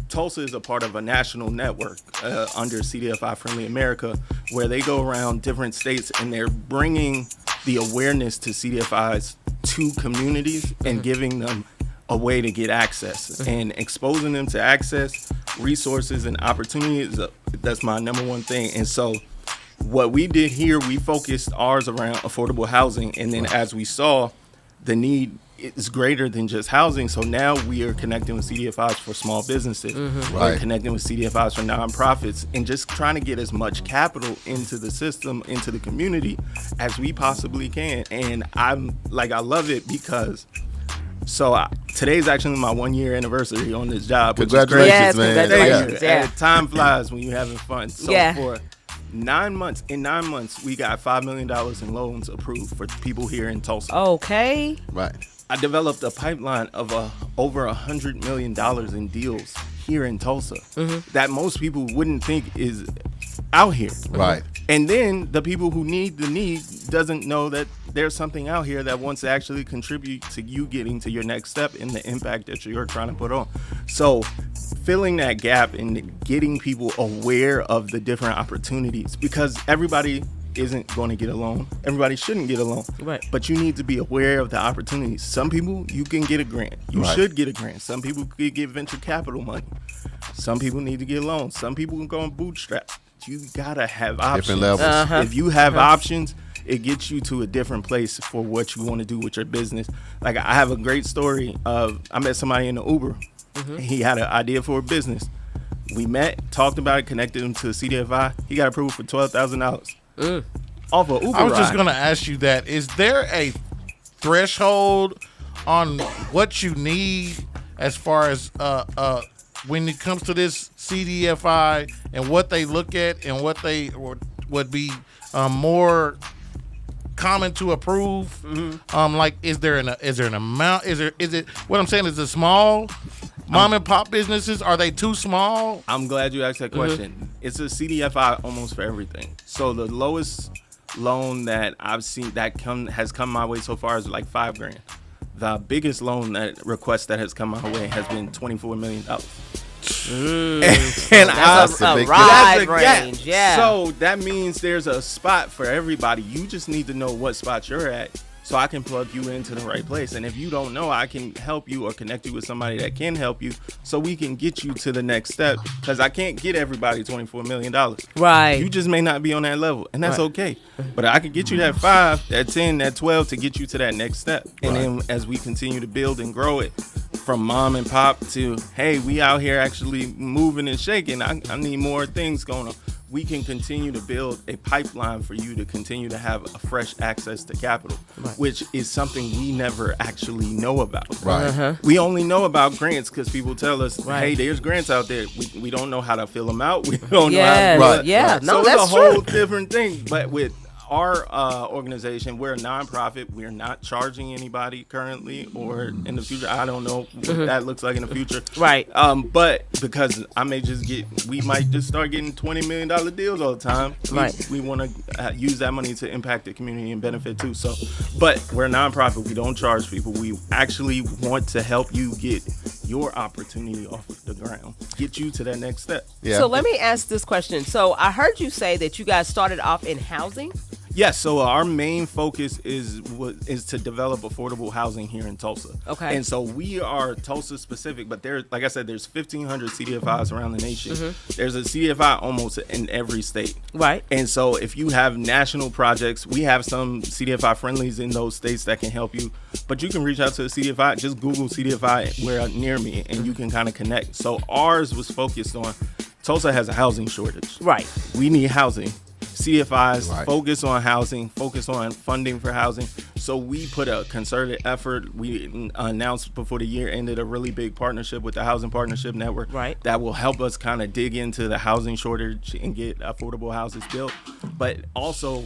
Tulsa, is a part of a national network under CDFI Friendly America, where they go around different states and they're bringing the awareness to CDFIs to communities and giving them a way to get access and exposing them to access, resources, and opportunities. That's my number one thing. And so what we did here, we focused ours around affordable housing. And then as we saw, the need is greater than just housing. So now we are connecting with CDFIs for small businesses. We're connecting with CDFIs for nonprofits and just trying to get as much capital into the system, into the community as we possibly can. And I love it because today's actually my 1 year anniversary on this job. Congratulations, yes, man. Congratulations. Yeah. Time flies when you're having fun. So for 9 months, we got $5 million in loans approved for people here in Tulsa. Okay. Right. I developed a pipeline of over $100 million in deals here in Tulsa that most people wouldn't think is out here. Right. And then the people who need the need doesn't know that there's something out here that wants to actually contribute to you getting to your next step in the impact that you're trying to put on. So filling that gap and getting people aware of the different opportunities, because everybody isn't going to get a loan. Everybody shouldn't get a loan. Right. But you need to be aware of the opportunities. Some people, you can get a grant. You should get a grant. Some people could get venture capital money. Some people need to get loans. Some people can go on bootstrap. You got to have options. Different levels. If you have options, it gets you to a different place for what you want to do with your business. Like, I have a great story of, I met somebody in the Uber. He had an idea for a business. We met, talked about it, connected him to a CDFI. He got approved for $12,000. Off of Uber I was just ride. going to ask you that. Is there a threshold on what you need as far as when it comes to this CDFI and what they look at and what they would be more common to approve? Like, is there an amount? Is it what I'm saying? Is it small? Mom and pop businesses, are they too small? I'm glad you asked that question. It's a CDFI almost for everything. So the lowest loan that I've seen that has come my way so far is like $5,000. The biggest loan request that has come my way has been $24 million. And that's a big ride range. Yeah. So that means there's a spot for everybody. You just need to know what spot you're at, so I can plug you into the right place. And if you don't know, I can help you or connect you with somebody that can help you, so we can get you to the next step. Because I can't get everybody $24 million. Right. You just may not be on that level, and that's okay. But I can get you that 5, that 10, that 12 to get you to that next step. And then as we continue to build and grow it, from mom and pop to, hey, we out here actually moving and shaking. I need more things going on. We can continue to build a pipeline for you to continue to have a fresh access to capital, which is something we never actually know about. Right. We only know about grants because people tell us, hey, there's grants out there. We don't know how to fill them out. We don't know how to do it. Yeah, So no, it's that's a whole true. different thing. But with our organization, we're a nonprofit. We're not charging anybody currently or in the future. I don't know what that looks like in the future. Right. But because we might just start getting $20 million deals all the time. We want to use that money to impact the community and benefit too. So, but we're a nonprofit. We don't charge people. We actually want to help you get your opportunity off the ground. ground, get you to that next step. Yeah. So let me ask this question. So I heard you say that you guys started off in housing. Yes, so our main focus is to develop affordable housing here in Tulsa. Okay. And so we are Tulsa specific, but like I said, there's 1,500 CDFIs around the nation. There's a CDFI almost in every state. Right. And so if you have national projects, we have some CDFI friendlies in those states that can help you. But you can reach out to the CDFI, just Google CDFI where near me, and you can kind of connect. So ours was focused on Tulsa has a housing shortage. Right. We need housing. CFIs Right. focus on housing, focus on funding for housing. So we put a concerted effort. We announced before the year ended a really big partnership with the Housing Partnership Network Right. that will help us kind of dig into the housing shortage and get affordable houses built. But also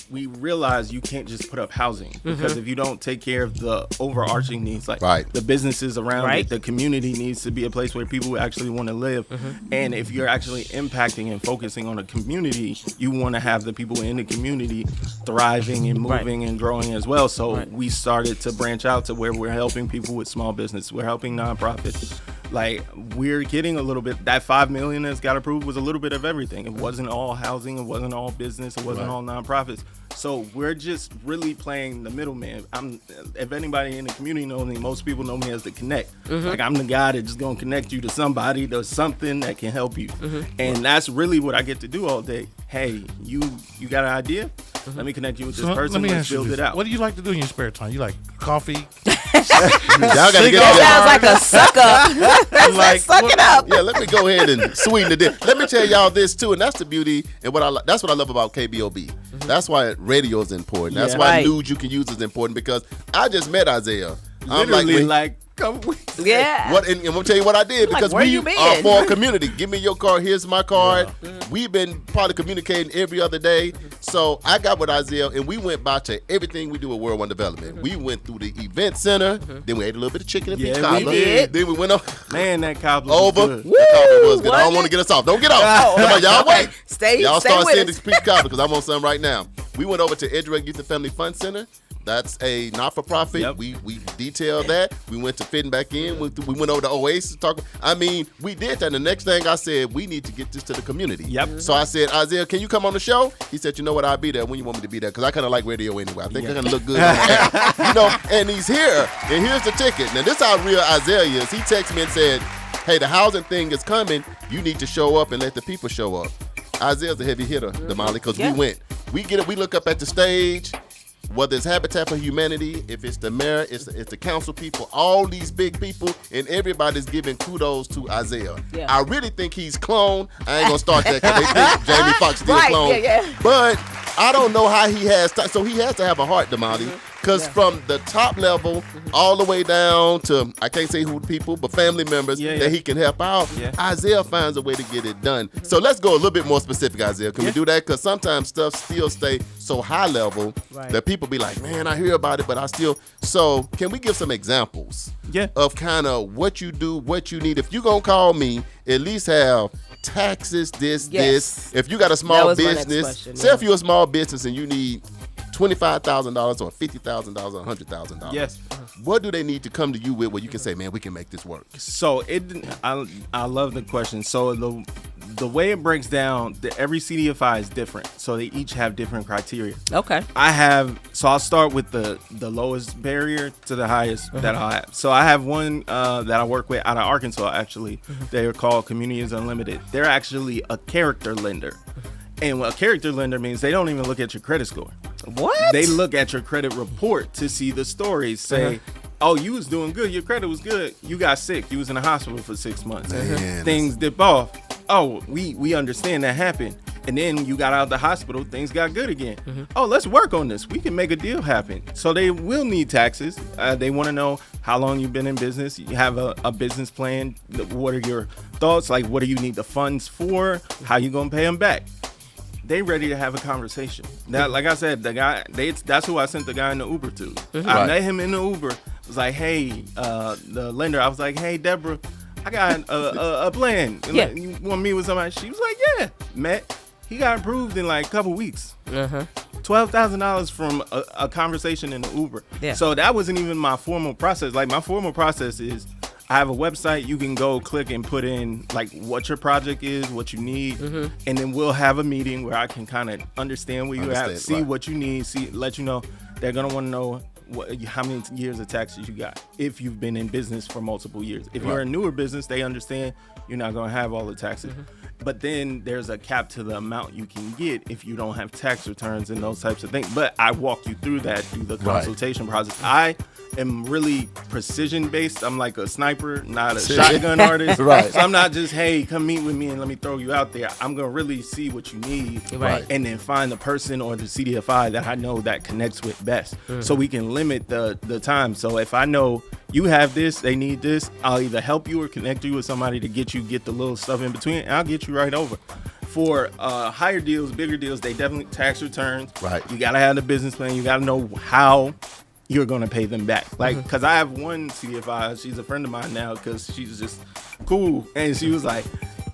we realize you can't just put up housing because if you don't take care of the overarching needs, like Right. the businesses around Right. it, the community needs to be a place where people actually want to live. And if you're actually impacting and focusing on a community, you want to have the people in the community thriving and moving and growing as well. So we started to branch out to where we're helping people with small business. We're helping nonprofits. Like we're getting a little bit, that $5 million that's got approved was a little bit of everything. It wasn't all housing. It wasn't all business. It wasn't all nonprofits. So we're just really playing the middleman. If anybody in the community knows me, most people know me as the connect. Like I'm the guy that's just gonna connect you to somebody, to something that can help you. And that's really what I get to do all day. Hey, you got an idea? Let me connect you with this person. Let me Let's ask you build this. it out. What do you like to do in your spare time? You like coffee? Y'all gotta get That sounds like a suck up. Like, Suck it up. Yeah, let me go ahead and sweeten the dish. Let me tell y'all this too, and that's the beauty and that's what I love about KBOB. That's why radio is important. That's Yeah. why Right. news you can use is important because I just met Isaiah. I'm Literally, when- like, come with Yeah. What and I'm gonna tell you what I did Like, because where we you been? are for a community. Give me your card. Here's my card. We've been probably communicating every other day. So I got with Isaiah and we went by to everything we do at World One Development. We went through the event center. Then we ate a little bit of chicken and Yeah, peach we cobbler. did. Then we went up man, that cobbler over. was good. The cobbler was good. I don't wasn't want to it? get us off. Don't get off. Come on, y'all wait. Stay Y'all start with seeing us. this peach cobbler because I'm on some right now. We went over to Edgewood Youth and Family Fun Center. That's a not-for-profit. Yep. We detailed that. We went to fitting back in. We went over to Oasis to talk. I mean, we did that. And the next thing I said, we need to get this to the community. Yep. So I said, Isaiah, can you come on the show? He said, you know what? I'll be there when you want me to be there because I kind of like radio anyway. I think I kind of look good on the air. You know, and he's here. And here's the ticket. Now, this is how real Isaiah is. He texted me and said, hey, the housing thing is coming. You need to show up and let the people show up. Isaiah's a heavy hitter, Damali, because we went. We get it. We look up at the stage. Whether it's Habitat for Humanity, if it's the mayor, it's the council people, all these big people, and everybody's giving kudos to Isaiah. Yeah. I really think he's cloned. I ain't gonna start that because they think Jamie Foxx still Right, cloned. yeah. But I don't know how he has. So he has to have a heart, Damali, because from the top level all the way down to I can't say who the people, but family members that he can help out. Yeah. Isaiah finds a way to get it done. So let's go a little bit more specific, Isaiah. Can we do that? Because sometimes stuff still stay so high level that people be like, man, I hear about it, but I still. So can we give some examples of kind of what you do, what you need? If you're going to call me, at least have taxes, this. If you got a That small was my next business, question, say if you're a small business and you need $25,000 or $50,000 or $100,000. Yes. What do they need to come to you with where you can say, man, we can make this work? So I love the question. So the way it breaks down, every CDFI is different. So they each have different criteria. Okay. I'll start with the lowest barrier to the highest that I'll have. So I have one that I work with out of Arkansas, actually. They're called Communities Unlimited. They're actually a character lender. And what a character lender means, they don't even look at your credit score. What? They look at your credit report to see the stories. Say, oh, you was doing good. Your credit was good. You got sick. You was in the hospital for 6 months. Man. Things dip off. Oh, we understand that happened. And then you got out of the hospital. Things got good again. Oh, let's work on this. We can make a deal happen. So they will need taxes. They want to know how long you've been in business. You have a business plan. What are your thoughts? Like, what do you need the funds for? How you going to pay them back? They ready to have a conversation. Now, like I said, the guy, that's who I sent the guy in the Uber to. I met him in the Uber. Was like, hey, the lender. I was like, hey, Deborah, I got a plan. Yeah. You want to meet with somebody? She was like, yeah. Met. He got approved in like a couple weeks. $12,000 from a conversation in the Uber. Yeah. So that wasn't even my formal process. Like my formal process is, I have a website. You can go click and put in like what your project is, what you need, and then we'll have a meeting where I can kind of understand where you at, see what you need, let you know. They're gonna want to know how many years of taxes you got if you've been in business for multiple years. If you're a newer business, they understand you're not gonna have all the taxes. But then there's a cap to the amount you can get if you don't have tax returns and those types of things. But I walk you through that through the consultation process. I am really precision based. I'm like a sniper, not a shotgun artist. Right. So I'm not just, hey, come meet with me and let me throw you out there. I'm gonna really see what you need, and then find the person or the CDFI that I know that connects with best, so we can limit the time. So if I know you have this, they need this, I'll either help you or connect you with somebody to get the little stuff in between, and I'll get you right over. For higher deals, bigger deals, they definitely tax returns. Right. You gotta have the business plan. You gotta know how you're gonna pay them back. Like, cause I have one CFI, she's a friend of mine now, cause she's just cool, and she was like,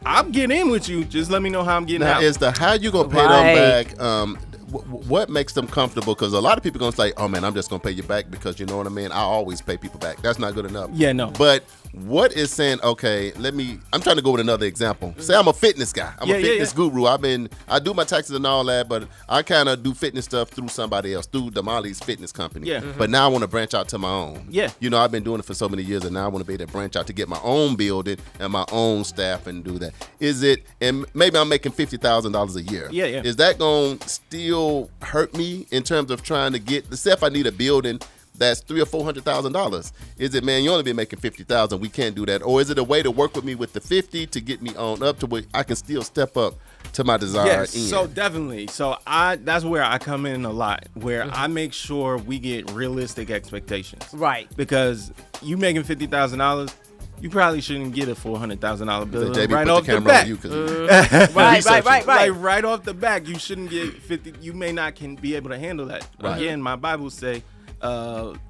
"I'll get in with you. Just let me know how I'm getting out." Now, is the how you gonna pay them back? What makes them comfortable? Because a lot of people gonna say, "Oh man, I'm just gonna pay you back," because you know what I mean. I always pay people back. That's not good enough. Yeah, no. But what is saying? Okay, I'm trying to go with another example. Say I'm a fitness guy. I'm a fitness guru. I do my taxes and all that, but I kind of do fitness stuff through somebody else, through Damali's fitness company. Yeah. But now I want to branch out to my own. Yeah. You know, I've been doing it for so many years, and now I want to be able to branch out to get my own building and my own staff and do that. Is it? And maybe I'm making $50,000 a year. Yeah, yeah. Is that gonna still hurt me in terms of trying to get? Say if I need a building that's $300,000 or $400,000. Is it, man, you only been making $50,000? We can't do that. Or is it a way to work with me with the 50 to get me on up to where I can still step up to my desired end? So definitely. So that's where I come in a lot, where I make sure we get realistic expectations. Right. Because you making $50,000, you probably shouldn't get a $400,000 bill JB right put off the camera back. on you 'cause Right. Like right off the back, you shouldn't get 50. You may not be able to handle that. Right. Again, my Bible say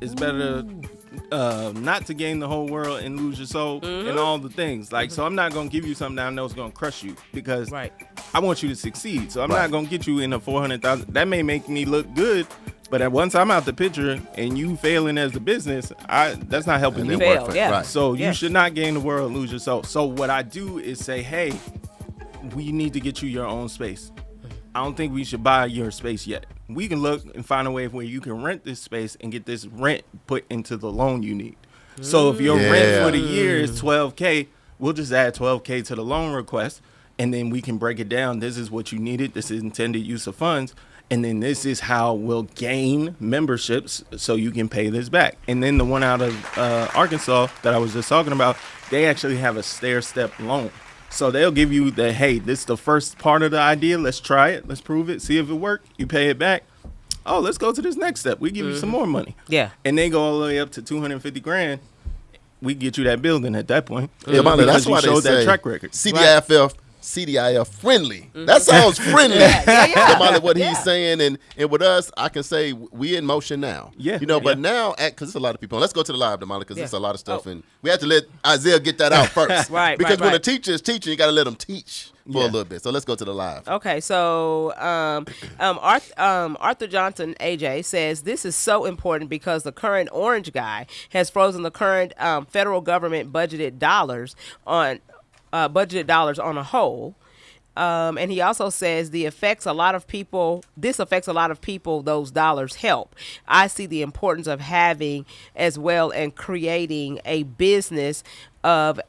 it's better not to gain the whole world and lose your soul and all the things. Like, so I'm not gonna give you something that I know is gonna crush you, because I want you to succeed. So I'm not gonna get you in a 400,000. That may make me look good, but at once I'm out the picture and you failing as a business, that's not helping me. Right. So you should not gain the world and lose your soul. So what I do is say, hey, we need to get you your own space. I don't think we should buy your space yet. We can look and find a way where you can rent this space and get this rent put into the loan you need. So if your rent for the year is $12K, we'll just add $12K to the loan request, and then we can break it down. This is what you needed. This is intended use of funds. And then this is how we'll gain memberships so you can pay this back. And then the one out of Arkansas that I was just talking about, they actually have a stair-step loan. So they'll give you the, hey, this is the first part of the idea. Let's try it. Let's prove it. See if it worked. You pay it back. Oh, let's go to this next step. We give you some more money. Yeah. And they go all the way up to $250,000. We get you that building at that point. Yeah, that's why you showed they say that track record. CDIF friendly. That sounds friendly. What he's saying, and with us, I can say we in motion now. Yeah. You know, but now, because there's a lot of people. Let's go to the live, Damali, because there's a lot of stuff, and we have to let Isaiah get that out first. Because when a teacher is teaching, you got to let them teach for a little bit. So let's go to the live. Okay, so Arthur Johnson, AJ, says this is so important because the current orange guy has frozen the current federal government budgeted dollars on a whole. And he also says this affects a lot of people, those dollars help. I see the importance of having as well and creating a business of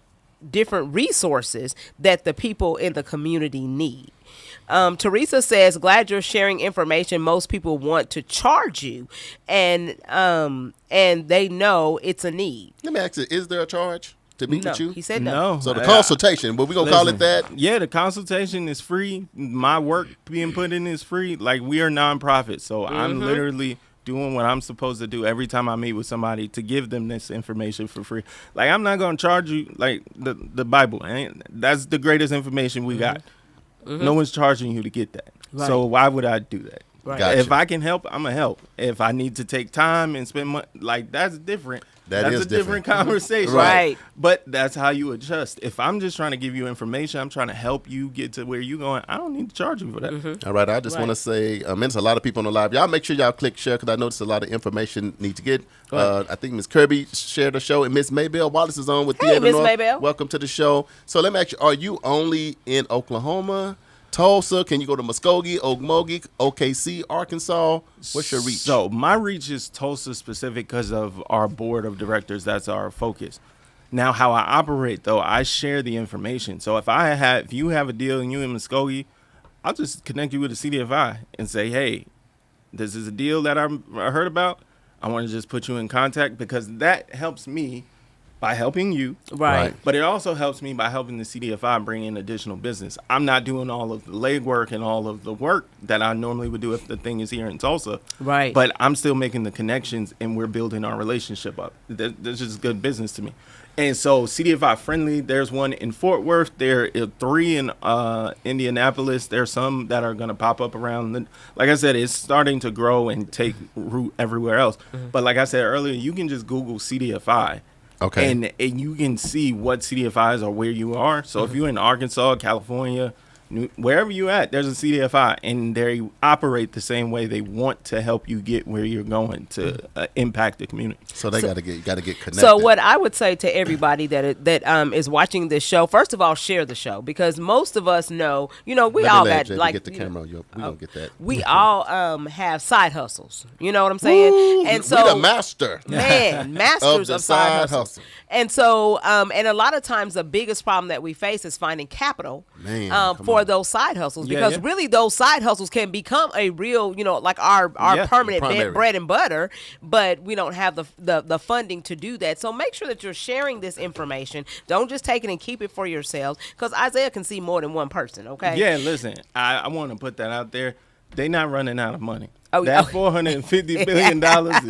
different resources that the people in the community need. Teresa says, glad you're sharing information most people want to charge you, and they know it's a need. Let me ask you, is there a charge to meet with you? He said no. So the consultation, but we're going to call it that? Yeah, the consultation is free. My work being put in is free. Like, we are nonprofit, so I'm literally doing what I'm supposed to do every time I meet with somebody to give them this information for free. Like, I'm not going to charge you, like, the Bible. That's the greatest information we got. No one's charging you to get that. Right. So why would I do that? Right. Gotcha. If I can help, I'm going to help. If I need to take time and spend money, like, that's different. That's is a different conversation. Right. But that's how you adjust. If I'm just trying to give you information, I'm trying to help you get to where you're going, I don't need to charge you for that. All right, I just want to say, there's a lot of people on the live. Y'all make sure y'all click share because I noticed a lot of information need to get. I think Miss Kirby shared the show, and Miss Maybelle Wallace is on with Hey, Theater Miss North. Maybelle. Welcome to the show. So let me ask you, are you only in Oklahoma, Tulsa? Can you go to Muskogee, Okmulgee, OKC, Arkansas? What's your reach? So my reach is Tulsa specific because of our board of directors. That's our focus. Now, how I operate, though, I share the information. So if you have a deal and you in Muskogee, I'll just connect you with a CDFI and say, hey, this is a deal that I heard about. I want to just put you in contact because that helps me by helping you. Right. But it also helps me by helping the CDFI bring in additional business. I'm not doing all of the legwork and all of the work that I normally would do if the thing is here in Tulsa. Right. But I'm still making the connections and we're building our relationship up. That's just good business to me. And so CDFI friendly, there's one in Fort Worth. There are 3 in Indianapolis. There's some that are going to pop up around. Like I said, it's starting to grow and take root everywhere else. But like I said earlier, you can just Google CDFI. Okay. And you can see what CDFIs are where you are. So if you're in Arkansas, California, wherever you at, there's a CDFI, and they operate the same way. They want to help you get where you're going to impact the community. So they got to get connected. So what I would say to everybody that is watching this show, first of all, share the show because most of us know, we all got like get the camera. We gonna get that. We all have side hustles. You know what I'm saying? Ooh, and we so the master masters of of the side side hustles. hustle. And so and a lot of times the biggest problem that we face is finding capital for those side hustles because really those side hustles can become a real, like our permanent bread and butter, but we don't have the funding to do that. So make sure that you're sharing this information. Don't just take it and keep it for yourselves because Isaiah can see more than one person, okay? Yeah, listen, I want to put that out there. They not running out of money. Oh, that $450 billion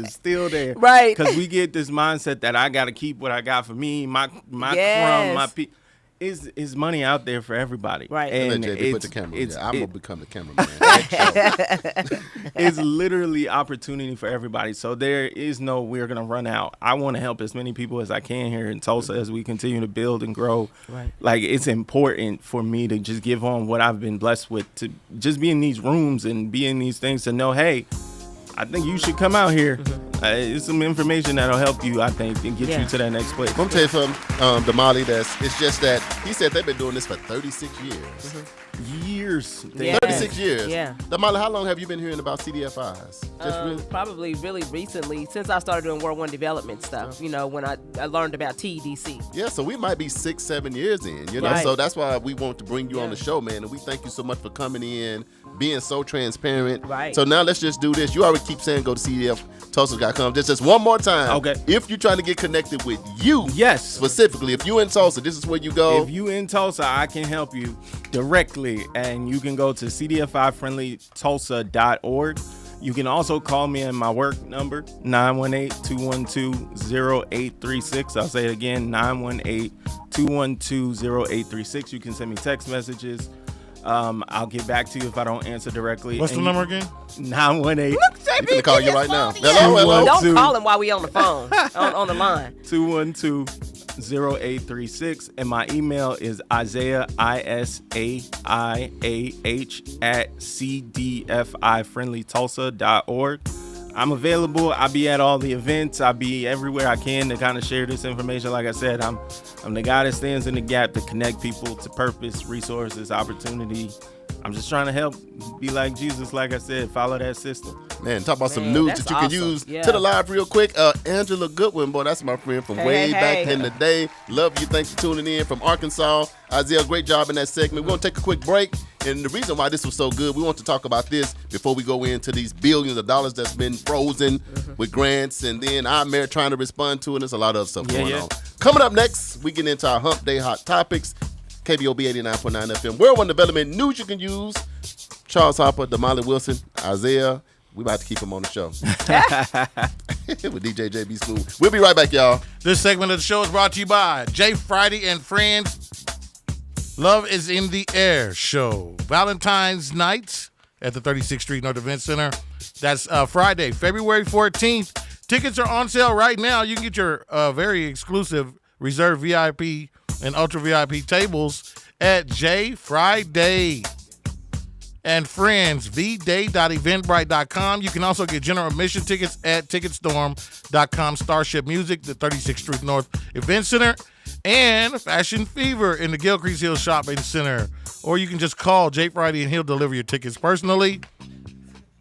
is still there. Right. Because we get this mindset that I got to keep what I got for me, my crumb, my people. Is money out there for everybody. Right. And JB put the camera. I'm going to become the cameraman. It's literally opportunity for everybody. So there is no we're going to run out. I want to help as many people as I can here in Tulsa as we continue to build and grow. Right. Like, it's important for me to just give on what I've been blessed with, to just be in these rooms and be in these things to know, hey, I think you should come out here. It's some information that'll help you, I think, and get you to that next place. Let me tell you something, Damali, it's just that he said they've been doing this for 36 years. Years. 36 years. Yeah. Damali, how long have you been hearing about CDFIs? Probably really recently, since I started doing World 1 development stuff, when I learned about TEDC. Yeah, so we might be 6-7 years in, Right. So that's why we want to bring you on the show, man. And we thank you so much for coming in, being so transparent. Right. So now let's just do this. You already keep saying go to CDFTulsa.com. Just one more time. Okay. If you're trying to get connected with you, yes, specifically, if you in Tulsa, this is where you go. If you in Tulsa, I can help you directly, and you can go to cdfifriendlytulsa.org. You can also call me on my work number, 918-212-0836. I'll say it again, 918-212-0836. You can send me text messages. I'll get back to you if I don't answer directly. What's the number again? 918. Look, JB, I'm going to call you right now. Hello. Don't call him while we on the phone, on the line. 212-0836. And my email is Isaiah, ISAIAH @cdfifriendlytulsa.org. I'm available. I'll be at all the events. I'll be everywhere I can to kind of share this information. Like I said, I'm the guy that stands in the gap to connect people to purpose, resources, opportunity. I'm just trying to help be like Jesus, like I said, follow that system. Man, talk about some news that you can use to the live real quick. Angela Goodwin, boy, that's my friend from way back in the day. Love you. Thanks for tuning in from Arkansas. Isaiah, great job in that segment. We're going to take a quick break. And the reason why this was so good, we want to talk about this before we go into these billions of dollars that's been frozen with grants. And then I'm there trying to respond to it. There's a lot of other stuff going on. Coming up next, we get into our Hump Day Hot Topics. KBOB 89.9 FM. World One Development news you can use. Charles Harper, Damali Wilson, Isaiah. We about to keep him on the show. With DJ JB Smooth. We'll be right back, y'all. This segment of the show is brought to you by Jay Friday and Friends. Love is in the Air show. Valentine's night at the 36th Street North Event Center. That's Friday, February 14th. Tickets are on sale right now. You can get your very exclusive reserved VIP and ultra VIP tables at J Friday and Friends, vday.eventbrite.com. You can also get general admission tickets at ticketstorm.com. Starship Music, the 36th Street North Event Center, and Fashion Fever in the Gilcrease Hill Shopping Center. Or you can just call J Friday and he'll deliver your tickets personally.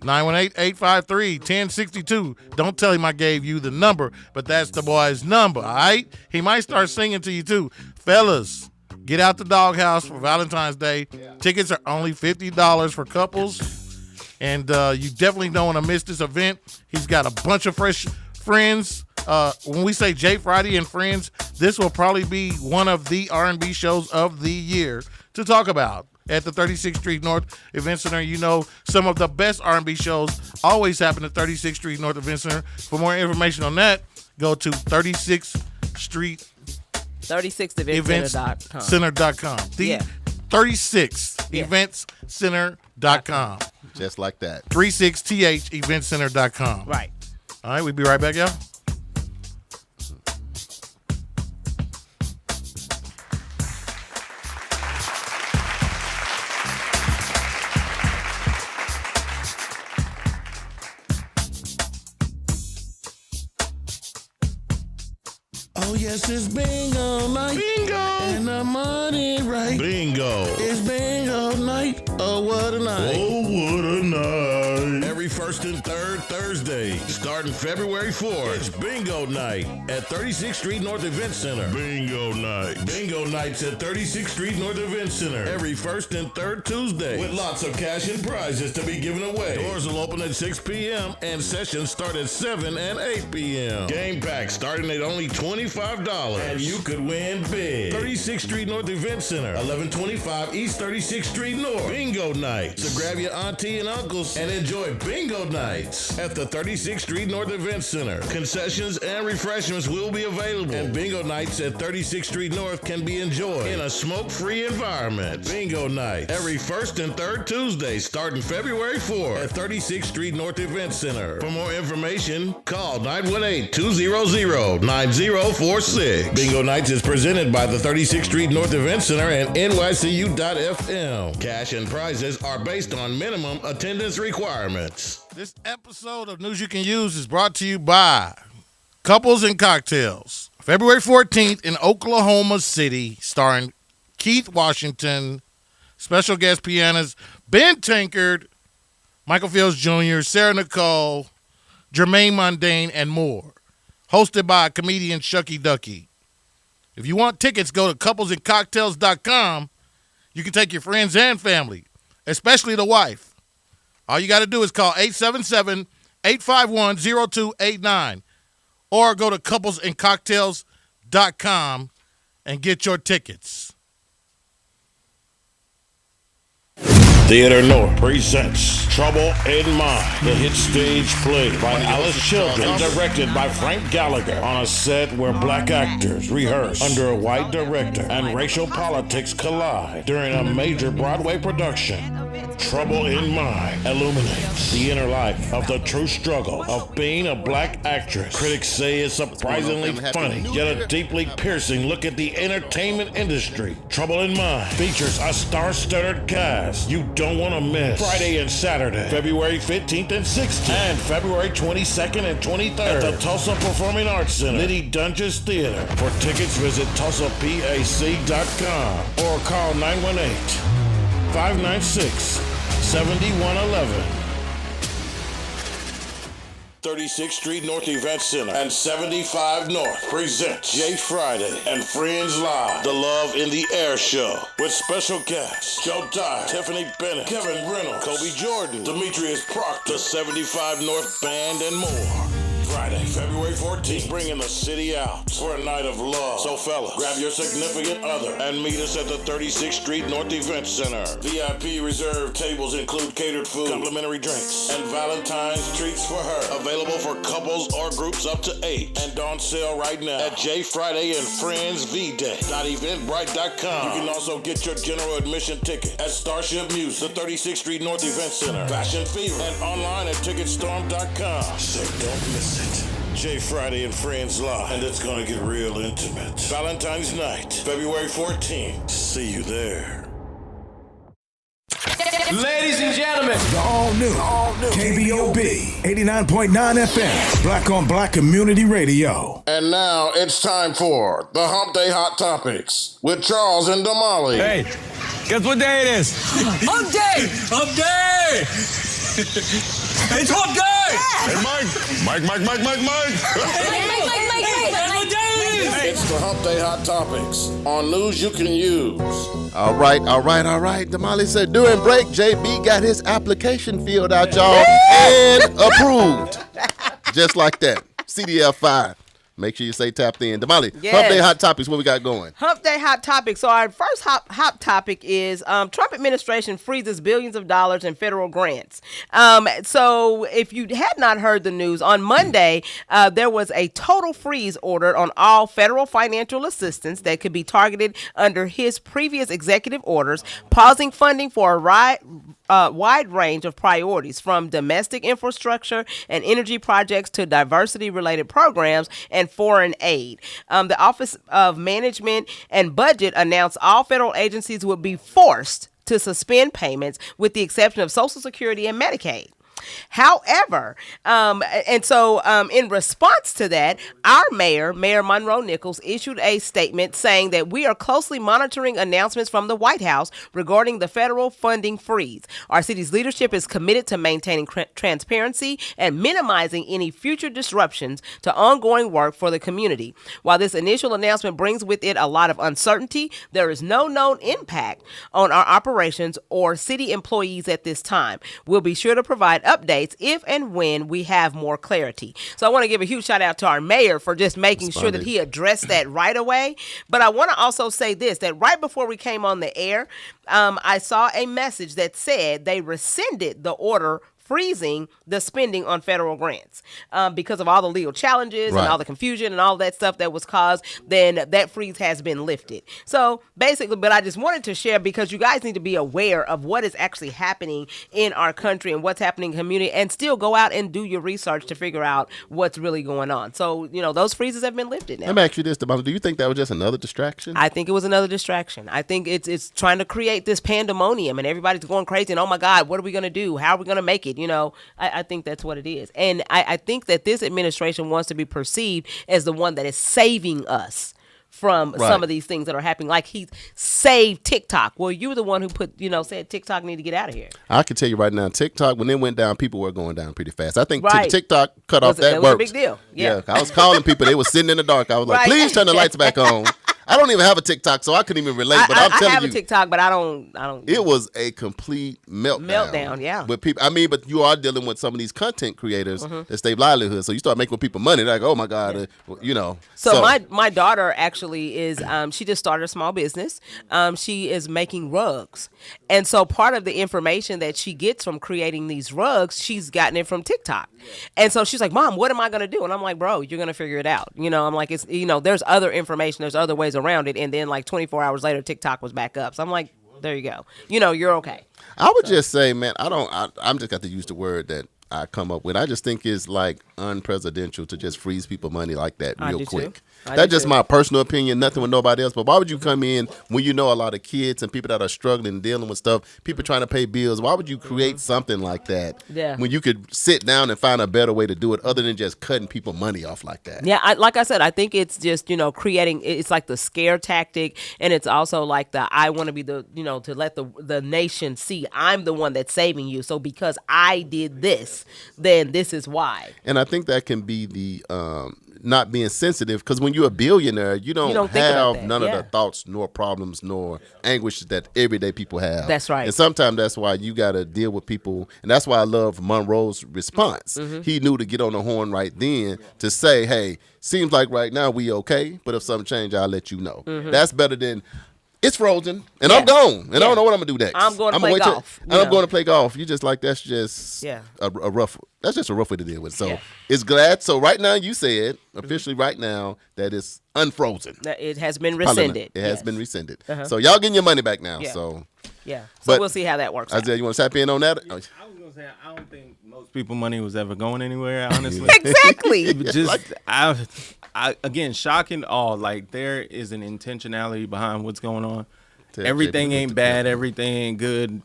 918-853-1062. Don't tell him I gave you the number, but that's the boy's number, all right? He might start singing to you too. Fellas, get out the doghouse for Valentine's Day. Tickets are only $50 for couples, and you definitely don't want to miss this event. He's got a bunch of fresh friends. When we say J Friday and Friends, this will probably be one of the R&B shows of the year to talk about. At the 36th Street North Event Center, you know some of the best R&B shows always happen at 36th Street North Event Center. For more information on that, go to 36th Street 36eventcenter.com. Center.com. The 36eventcenter.com. Just like that. 36theventcenter.com. Right. All right, we'll be right back, y'all. Oh, yes, it's bingo night. Bingo! And the money right. Bingo! It's bingo night. Oh, what a night. Oh, what a night. Every first and third Thursday, starting February 4th, it's Bingo Night at 36th Street North Event Center. Bingo Night. Bingo Nights at 36th Street North Event Center. Every first and third Tuesday, with lots of cash and prizes to be given away. Doors will open at 6 p.m. and sessions start at 7 and 8 p.m. Game packs starting at only $25. And you could win big. 36th Street North Event Center, 1125 East 36th Street North. Bingo Nights. So grab your auntie and uncles and enjoy Bingo Nights at the 36th Street North Event Center. Concessions and refreshments will be available. And Bingo Nights at 36th Street North can be enjoyed in a smoke-free environment. Bingo Nights. Every first and third Tuesday starting February 4th at 36th Street North Event Center. For more information, call 918-200-9046. Bingo Nights is presented by the 36th Street North Event Center and NYCU.FM. Cash and prizes are based on minimum attendance requirements. This episode of News You Can Use is brought to you by Couples and Cocktails. February 14th in Oklahoma City, starring Keith Washington, special guest pianist Ben Tankard, Michael Fields Jr., Sarah Nicole, Jermaine Mundane, and more. Hosted by comedian Shucky Ducky. If you want tickets, go to couplesandcocktails.com. You can take your friends and family, especially the wife. All you got to do is call 877-851-0289 or go to couplesandcocktails.com and get your tickets. Theater North presents Trouble in Mind, the hit stage play by Alice Children and directed by Frank Gallagher, on a set where black actors rehearse under a white director and racial politics collide during a major Broadway production. Trouble in Mind illuminates the inner life of the true struggle of being a black actress. Critics say it's surprisingly funny, yet a deeply piercing look at the entertainment industry. Trouble in Mind features a star-studded cast you don't want to miss. Friday and Saturday, February 15th and 16th, and February 22nd and 23rd at the Tulsa Performing Arts Center, Liddy Dungeons Theater. For tickets, visit TulsaPAC.com or call 918-596-7111. 36th Street North Event Center and 75 North presents Jay Friday and Friends Live, the Love in the Air Show, with special guests Joe Dyer, Tiffany Bennett, Kevin Reynolds, Kobe Jordan, Demetrius Proctor, 75 North Band, and more. Friday, February 14th, bringing the city out for a night of love. So fellas, grab your significant other and meet us at the 36th Street North Event Center. VIP reserved tables include catered food, complimentary drinks, and Valentine's treats for her. Available for couples or groups up to 8 and on sale right now at J Friday and Friends V-Day.eventbrite.com. You can also get your general admission ticket at Starship Muse, the 36th Street North Event Center, Fashion Fever, and online at Ticketstorm.com. So don't miss it. J Friday and Friends Live, and it's gonna get real intimate. Valentine's night, February 14th. See you there. Ladies and gentlemen, the all new KBOB 89.9 FM, Black on Black Community Radio. And now it's time for the Hump Day Hot Topics with Charles and Damali. Hey, guess what day it is? Hump Day! Hump Day! It's Hump Day! Hey, Mike! It's the Hump Day Hot Topics on News You Can Use. All right. Damali said during break, JB got his application filled out, y'all, and approved. Just like that. CDL5. Make sure you say tapped in. Damali, Yes. Hump Day Hot Topics, what we got going? Hump Day Hot Topic. So our first hot topic is Trump administration freezes billions of dollars in federal grants. So if you had not heard the news, on Monday, there was a total freeze ordered on all federal financial assistance that could be targeted under his previous executive orders, pausing funding for a wide range of priorities, from domestic infrastructure and energy projects to diversity-related programs and foreign aid. The Office of Management and Budget announced all federal agencies would be forced to suspend payments, with the exception of Social Security and Medicaid. However, in response to that, our Mayor Monroe Nichols, issued a statement saying that we are closely monitoring announcements from the White House regarding the federal funding freeze. Our city's leadership is committed to maintaining transparency and minimizing any future disruptions to ongoing work for the community. While this initial announcement brings with it a lot of uncertainty, there is no known impact on our operations or city employees at this time. We'll be sure to provide updates if and when we have more clarity. So I want to give a huge shout out to our mayor for just making sure that he addressed that right away. But I want to also say this, that right before we came on the air, I saw a message that said they rescinded the order freezing the spending on federal grants because of all the legal challenges and all the confusion and all that stuff that was caused. Then that freeze has been lifted. So basically, but I just wanted to share, because you guys need to be aware of what is actually happening in our country and what's happening in the community, and still go out and do your research to figure out what's really going on. So, those freezes have been lifted now. Let me ask you this, Damali. Do you think that was just another distraction? I think it was another distraction. I think it's trying to create this pandemonium, and everybody's going crazy, and oh my God, what are we going to do? How are we going to make it? I think that's what it is. And I think that this administration wants to be perceived as the one that is saving us from some of these things that are happening. Like he saved TikTok. Well, you were the one who said TikTok need to get out of here. I can tell you right now, TikTok, when it went down, people were going down pretty fast. I think TikTok cut off that was works. a big deal. Yeah. I was calling people. They were sitting in the dark. I was like, please turn the lights back on. I don't even have a TikTok, so I couldn't even relate. But I'm telling you, I have a TikTok, but I don't. It was a complete meltdown. Yeah. With people, but you are dealing with some of these content creators that stay livelihood. So you start making people money. They're like, oh my God, So my daughter actually is. She just started a small business. She is making rugs, and so part of the information that she gets from creating these rugs, she's gotten it from TikTok. And so she's like, Mom, what am I going to do? And I'm like, bro, you're going to figure it out. I'm like, it's there's other information, there's other ways around it. And then like 24 hours later, TikTok was back up. So I'm like, there you go. You're okay. I would just say, man, I'm just got to use the word that I come up with. I just think it's like unpresidential to just freeze people money like that real quick. That's just my personal opinion, nothing with nobody else. But why would you come in when you know a lot of kids and people that are struggling and dealing with stuff, people trying to pay bills? Why would you create something like that when you could sit down and find a better way to do it other than just cutting people money off like that? Yeah, like I said, I think it's just, creating, it's like the scare tactic, and it's also like I want to be the, to let the nation see I'm the one that's saving you. So because I did this, then this is why. And I think that can be not being sensitive, because when you're a billionaire, you don't think about have that. none of the thoughts nor problems nor anguish that everyday people have. That's right. And sometimes that's why you got to deal with people, and that's why I love Monroe's response. He knew to get on the horn right then to say, hey, seems like right now we okay, but if something change, I'll let you know. That's better than, it's frozen, and I'm gone, and I don't know what I'm going to do next. I'm going to play golf. I'm going to play golf. You just like, that's just Yeah. a rough, that's just a rough way to deal with. So it's glad. So right now you said, officially right now, that it's unfrozen. That it has been rescinded. It has been rescinded. So y'all getting your money back now. Yeah. So So But- we'll see how that works out. Isaiah, you want to tap in on that? I was gonna say I don't think most people money was ever going anywhere. Honestly, Exactly. just I again, shocking all. Like there is an intentionality behind what's going on. Everything ain't bad. Everything ain't good.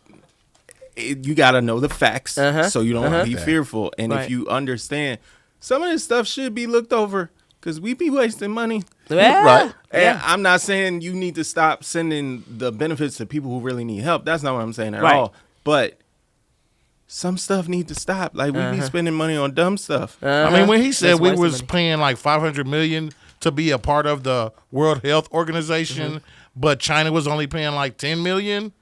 You got to know the facts so you don't be fearful. And if you understand, some of this stuff should be looked over because we be wasting money. Yeah. Right. And I'm not saying you need to stop sending the benefits to people who really need help. That's not what I'm saying at Right. all. But some stuff need to stop. Like we be spending money on dumb stuff. I mean, when he said That's we wasting was money. paying like $500 million to be a part of the World Health Organization, but China was only paying like $10 million,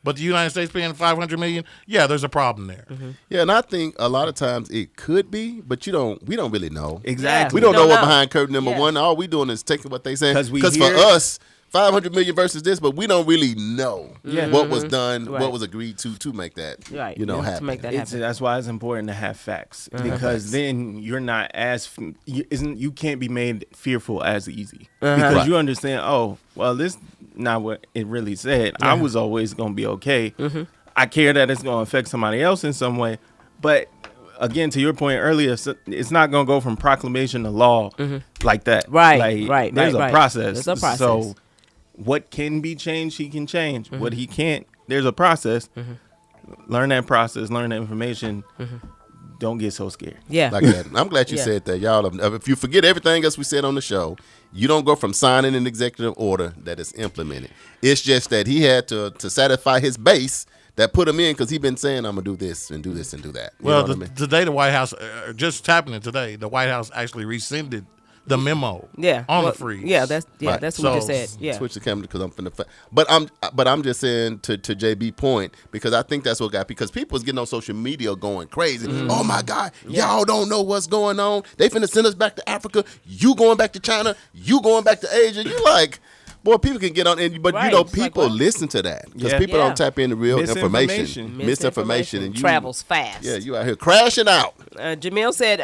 but the United States paying $500 million, yeah, there's a problem there. Yeah, and I think a lot of times it could be, but we don't really know. Exactly. We don't know don't what know. behind curtain number Yeah. one. All we doing is taking what they say. 'Cause we Because for hear- us, 500 million versus this, but we don't really know what was done, Right. what was agreed to make that Right. happen. To make that It's, happen. that's why it's important to have facts because then you're not as you can't be made fearful as easy because Right. you understand. Oh, well, this not what it really said. I was always gonna be okay. I care that it's gonna affect somebody else in some way, but again, to your point earlier, it's not gonna go from proclamation to law like that. Right, Like, right, There's right, a right. process. There's a process. So what can be changed, he can change. What he can't, there's a process. Learn that process, learn that information. Don't get so scared. Yeah. Like that. I'm glad you Yeah. said that, y'all. If you forget everything else we said on the show, you don't go from signing an executive order that is implemented. It's just that he had to satisfy his base that put him in because he's been saying, I'm going to do this and do this and do that. You Well, know what I mean? today the White House, just happening today, the White House actually rescinded the memo Yeah. on Well, the freeze. Yeah, that's Right. that's what we So, just said. Yeah. Switch the camera because I'm finna. But I'm just saying to JB point because I think that's what got because people was getting on social media going crazy. Oh my God, y'all don't know what's going on. They finna send us back to Africa. You going back to China. You going back to Asia. You like. Boy, people can get on, but Right. you know, It's like, people what? listen to that because Yeah. people Yeah. don't tap into real Misinformation. misinformation, and you travels fast. Yeah, you out here crashing out. Jamil said,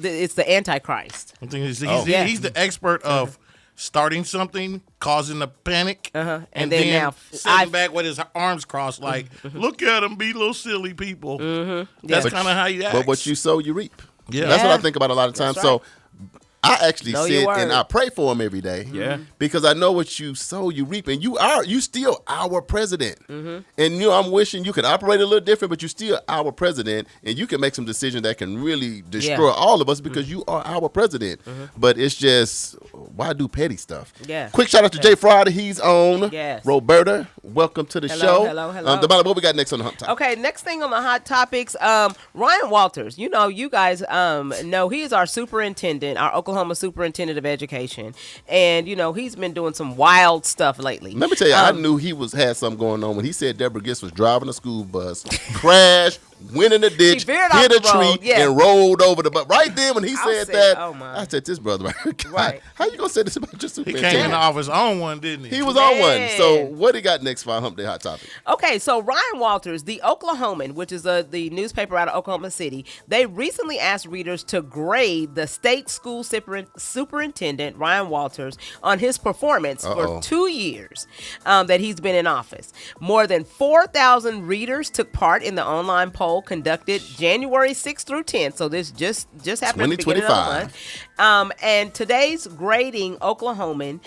it's the Antichrist. I think he's, Yeah. he's the expert of starting something, causing the panic, And and then then now, sitting back with his arms crossed like, look at him, be little silly people. That's kind of how you act. But what you sow, you reap. Yeah. That's what Yeah. I think about a lot of times. That's right. So I actually Know your sit word. and I pray for him every day. Yeah. Because I know what you sow, you reap, and you still our president. And I'm wishing you could operate a little different, but you still our president, and you can make some decisions that can really destroy all of us because you are our president. But it's just why do petty stuff? Yeah. Quick shout out to Jay Friday, he's on. Yes. Roberta, welcome to the show. Hello. Demanda, what we got next on the hump top? Okay, next thing on the hot topics, Ryan Walters. You guys know he is our superintendent, our Oklahoma superintendent of education, and he's been doing some wild stuff lately. Let me tell you, I knew he had something going on when he said Deborah Gist was driving a school bus, crashed, went in the ditch, veered hit off a the road, tree, yeah. and rolled over the bus. Right then when he I said said, that, oh, my. I said, this brother, God, Right. how you going to say this about your he superintendent? came in off his own one, didn't he? He was on one. Man. So what he got next for our Hump Day Hot Topic? Okay, so Ryan Walters, the Oklahoman, which is the newspaper out of Oklahoma City, they recently asked readers to grade the state school superintendent, Ryan Walters, on his performance for 2 years that he's been in office. More than 4,000 readers took part in the online poll conducted January 6th through 10th. So this just happened at the beginning of the month. And today's grading Oklahoman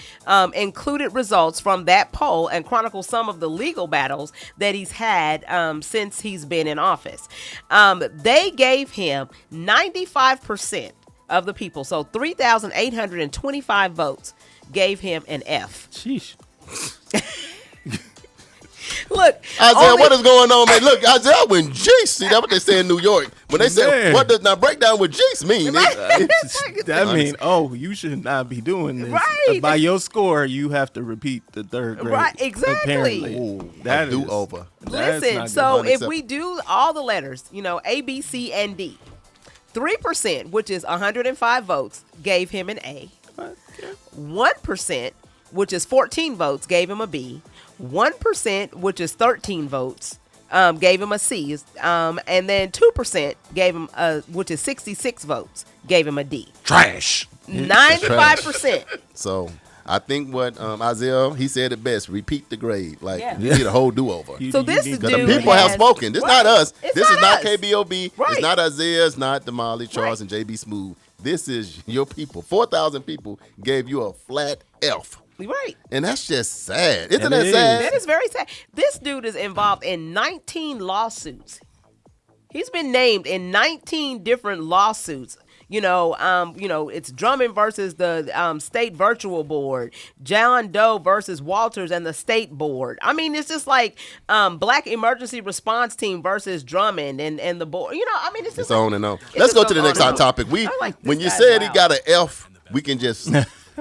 included results from that poll and chronicled some of the legal battles that he's had since he's been in office. They gave him 95% of the people, so 3,825 votes, gave him an F. Sheesh. Look, Isaiah, what is going on, man? Look, Isaiah, when Jace, see, that's what they say in New York. When they say, Man. what does now break down what Jace mean? That means, you should not be doing this. Right. By your score, you have to repeat the third grade. Right, exactly. Apparently. Ooh, That do is- over. Listen, so if we do all the letters, A, B, C, and D, 3%, which is 105 votes, gave him an A. 1%, which is 14 votes, gave him a B. 1%, which is 13 votes, gave him a C. And then 2% gave him, which is 66 votes, gave him a D. Trash. 95%. So I think what Isaiah, he said it best. Repeat the grade. Like, Yeah. you need a whole do-over. So this need dude The people have has- spoken. This is Right. not us. It's This is not us. KBOB. Right. It's not Isaiah. It's not Damali, Charles, Right. and JB Smooth. This is your people. 4,000 people gave you a flat F. Right. And that's just sad. Isn't It that is. sad? That is very sad. This dude is involved in 19 lawsuits. He's been named in 19 different lawsuits. It's Drummond versus the state virtual board, John Doe versus Walters and the state board. I mean, it's just like Black Emergency Response Team versus Drummond and the board. It's just It's on and on. it Let's just go to the goes next on hot and topic. on. I like this When you guy. said he Wow. got an F, we can just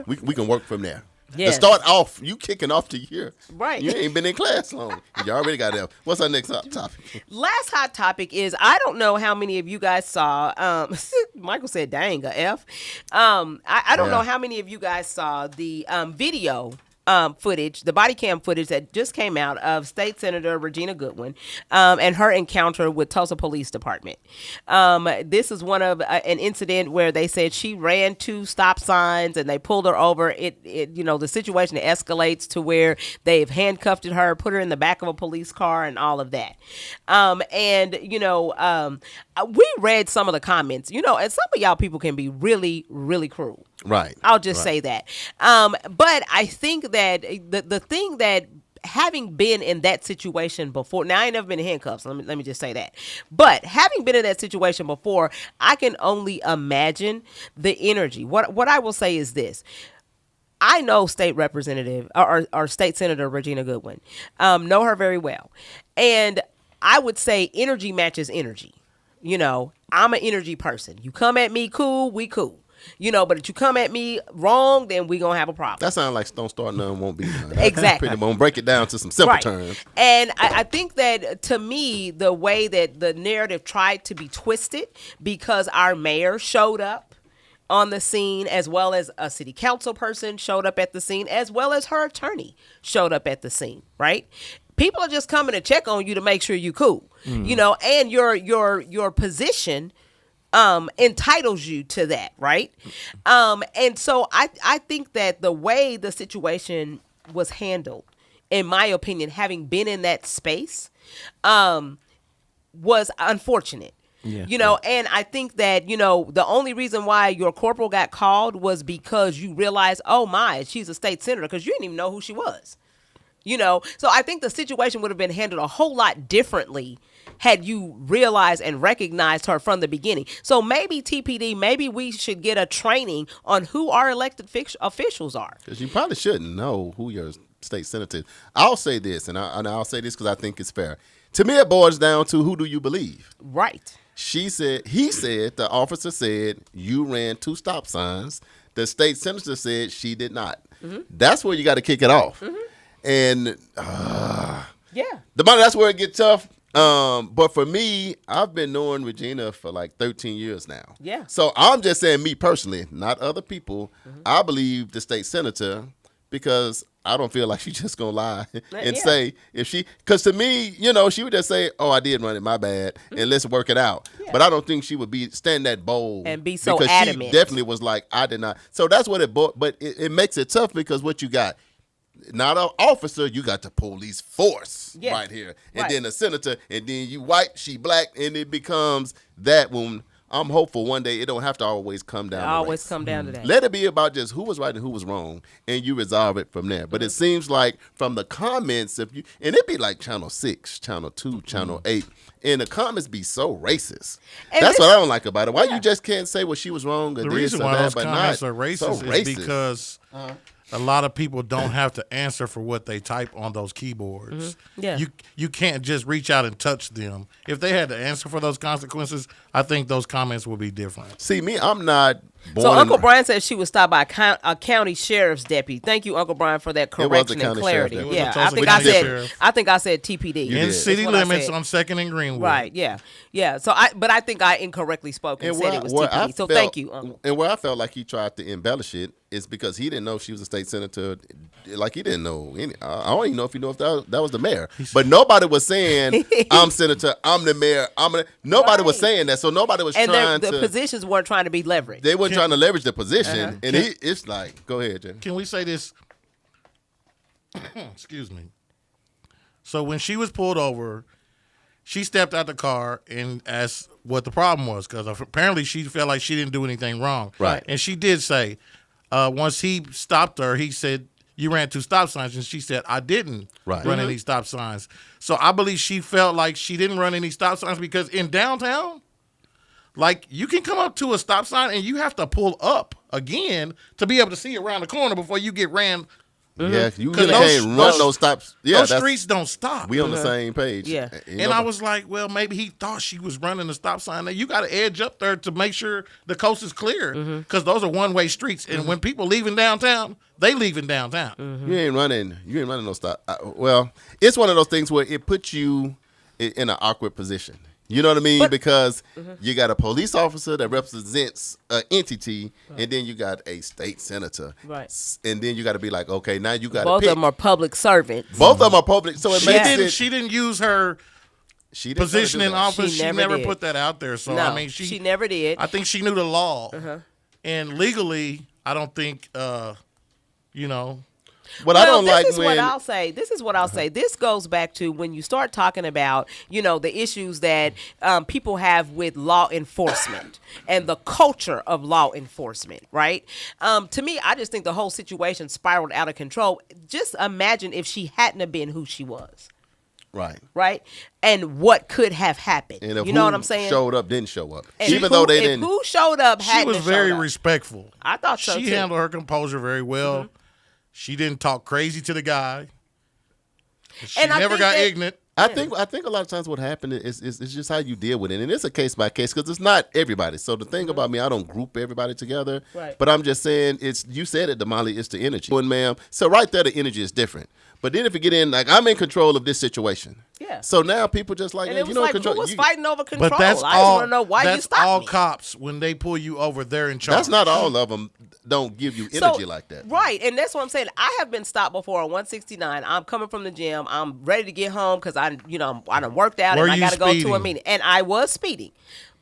we can work from there. Yes. To start off, you kicking off the year. Right. You ain't been in class long. You already got an F. What's our next hot topic? Last hot topic is, I don't know how many of you guys saw, Michael said, dang, a F. I don't Yeah. know how many of you guys saw the video footage, the body cam footage that just came out of State Senator Regina Goodwin and her encounter with Tulsa Police Department. This is one of an incident where they said she ran 2 stop signs and they pulled her over. The situation escalates to where they've handcuffed her, put her in the back of a police car, and all of that. We read some of the comments, and some of y'all people can be really, really cruel. Right. I'll just say that. But I think that the thing that, having been in that situation before, now I ain't never been in handcuffs. Let me just say that. But having been in that situation before, I can only imagine the energy. What I will say is this. I know State Representative or State Senator Regina Goodwin, know her very well. And I would say energy matches energy. I'm an energy person. You come at me cool, we cool. But if you come at me wrong, then we gonna have a problem. That sounds like don't start none, won't be none. Exactly. Pretty much break it down to some simple Right. terms. And I think that, to me, the way that the narrative tried to be twisted, because our mayor showed up on the scene, as well as a city council person showed up at the scene, as well as her attorney showed up at the scene, right? People are just coming to check on you to make sure you cool, and your position entitles you to that, right? And so I think that the way the situation was handled, in my opinion, having been in that space, was unfortunate. Yeah. And I think that, the only reason why your corporal got called was because you realized, oh my, she's a state senator, because you didn't even know who she was. So I think the situation would have been handled a whole lot differently had you realized and recognized her from the beginning. So maybe TPD, maybe we should get a training on who our elected officials are. Because you probably shouldn't know who your state senator is. I'll say this, and I'll say this because I think it's fair. To me, it boils down to, who do you believe? Right. He said, the officer said, you ran 2 stop signs. The state senator said she did not. Mm-hmm. That's where you got to kick it off. Mm-hmm. And that's where it gets tough. But for me, I've been knowing Regina for like 13 years now. Yeah. So I'm just saying, me personally, not other people. Mm-hmm. I believe the state senator, because I don't feel like she's just gonna lie and say, because to me, she would just say, "Oh, I did run it, my bad," and let's work it out. Yeah. But I don't think she would stand that bold and be so because adamant. She definitely was like, "I did not." So that's what it brought. But it makes it tough because what you got. Not an officer, you got the police force right here. And then a senator, and then you white, she black, and it becomes that when I'm hopeful one day it don't have to always come down to that. Let it be about just who was right and who was wrong, and you resolve it from there. But it seems like from the comments, and it'd be like Channel 6, Channel 2, Channel 8, and the comments be so racist. And that's what I don't like about it. Why you just can't say, well, she was wrong or the this reason or why that, those but comments not are racist so is because a lot of people don't have to answer for what they type on those keyboards. Yeah. You can't just reach out and touch them. If they had to answer for those consequences, I think those comments would be different. See, me, I'm not born. So Uncle Brian said she was stopped by a county sheriff's deputy. Thank you, Uncle Brian, for that correction and county clarity. sheriff Yeah, deputy. I think I said TPD. In That's city what I limits said. on 2nd and Greenwood. Right, yeah. So I think I incorrectly spoke and said it was TPD. So thank you, Uncle. And where I felt like he tried to embellish it is because he didn't know she was a state senator. Like, he didn't know any. I don't even know if he knew if that was the mayor. But nobody was saying, I'm senator, I'm the mayor. Nobody was saying that. So nobody was trying to. The positions weren't trying to be leveraged. They weren't trying to leverage the position. And it's like, go ahead, Jim. Can we say this? Excuse me. So when she was pulled over, she stepped out the car and asked what the problem was, because apparently she felt like she didn't do anything wrong. Right. And she did say, once he stopped her, he said, you ran 2 stop signs. And she said, I didn't run any stop signs. So I believe she felt like she didn't run any stop signs because in downtown, like, you can come up to a stop sign and you have to pull up again to be able to see around the corner before you get ran. Yeah, you really can't run those stops. Yeah, those streets don't stop. We on the same page. Yeah. And I was like, well, maybe he thought she was running the stop sign. Now, you got to edge up there to make sure the coast is clear, because those are one-way streets. And when people leaving downtown, they leaving downtown. You ain't running no stop. Well, it's one of those things where it puts you in an awkward position. You know what I mean? Because you got a police officer that represents an entity, and then you got a state senator. Right. And then you got to be like, okay, now you got to Both pick. of them are public servants. Both of them are public. So it makes it. She didn't use her position in office. She never put that out there. So, No, I mean, she never did. I think she knew the law. And legally, I don't think, you know. But I don't like this is when. what I'll say. This is what I'll say. This goes back to when you start talking about, the issues that people have with law enforcement and the culture of law enforcement, right? To me, I just think the whole situation spiraled out of control. Just imagine if she hadn't have been who she was. Right? And what could have happened. And if you know what I'm saying? Showed up, didn't show up. And Even though they didn't. Who showed up She hadn't was have very showed up. respectful. I thought so, She too. handled her composure very well. She didn't talk crazy to the guy. She And I never think got that- ignorant. I think a lot of times what happened is just how you deal with it, and it's a case by case because it's not everybody. So the thing about me, I don't group everybody together, Right. but I'm just saying you said it, Damali, it's the energy, and ma'am. So right there, the energy is different. But then if you get in, like, I'm in control of this situation. Yeah. So now people just like, And hey, it was you know, like, control. who was you- fighting over control? But that's I just all. want to know why you That's stopped all me. cops. When they pull you over, they're in charge. That's not all of them. Don't give you energy like that. Right, and that's what I'm saying. I have been stopped before on 169. I'm coming from the gym. I'm ready to get home because I done worked out Were and I you got to go to a speeding? meeting. And I was speeding.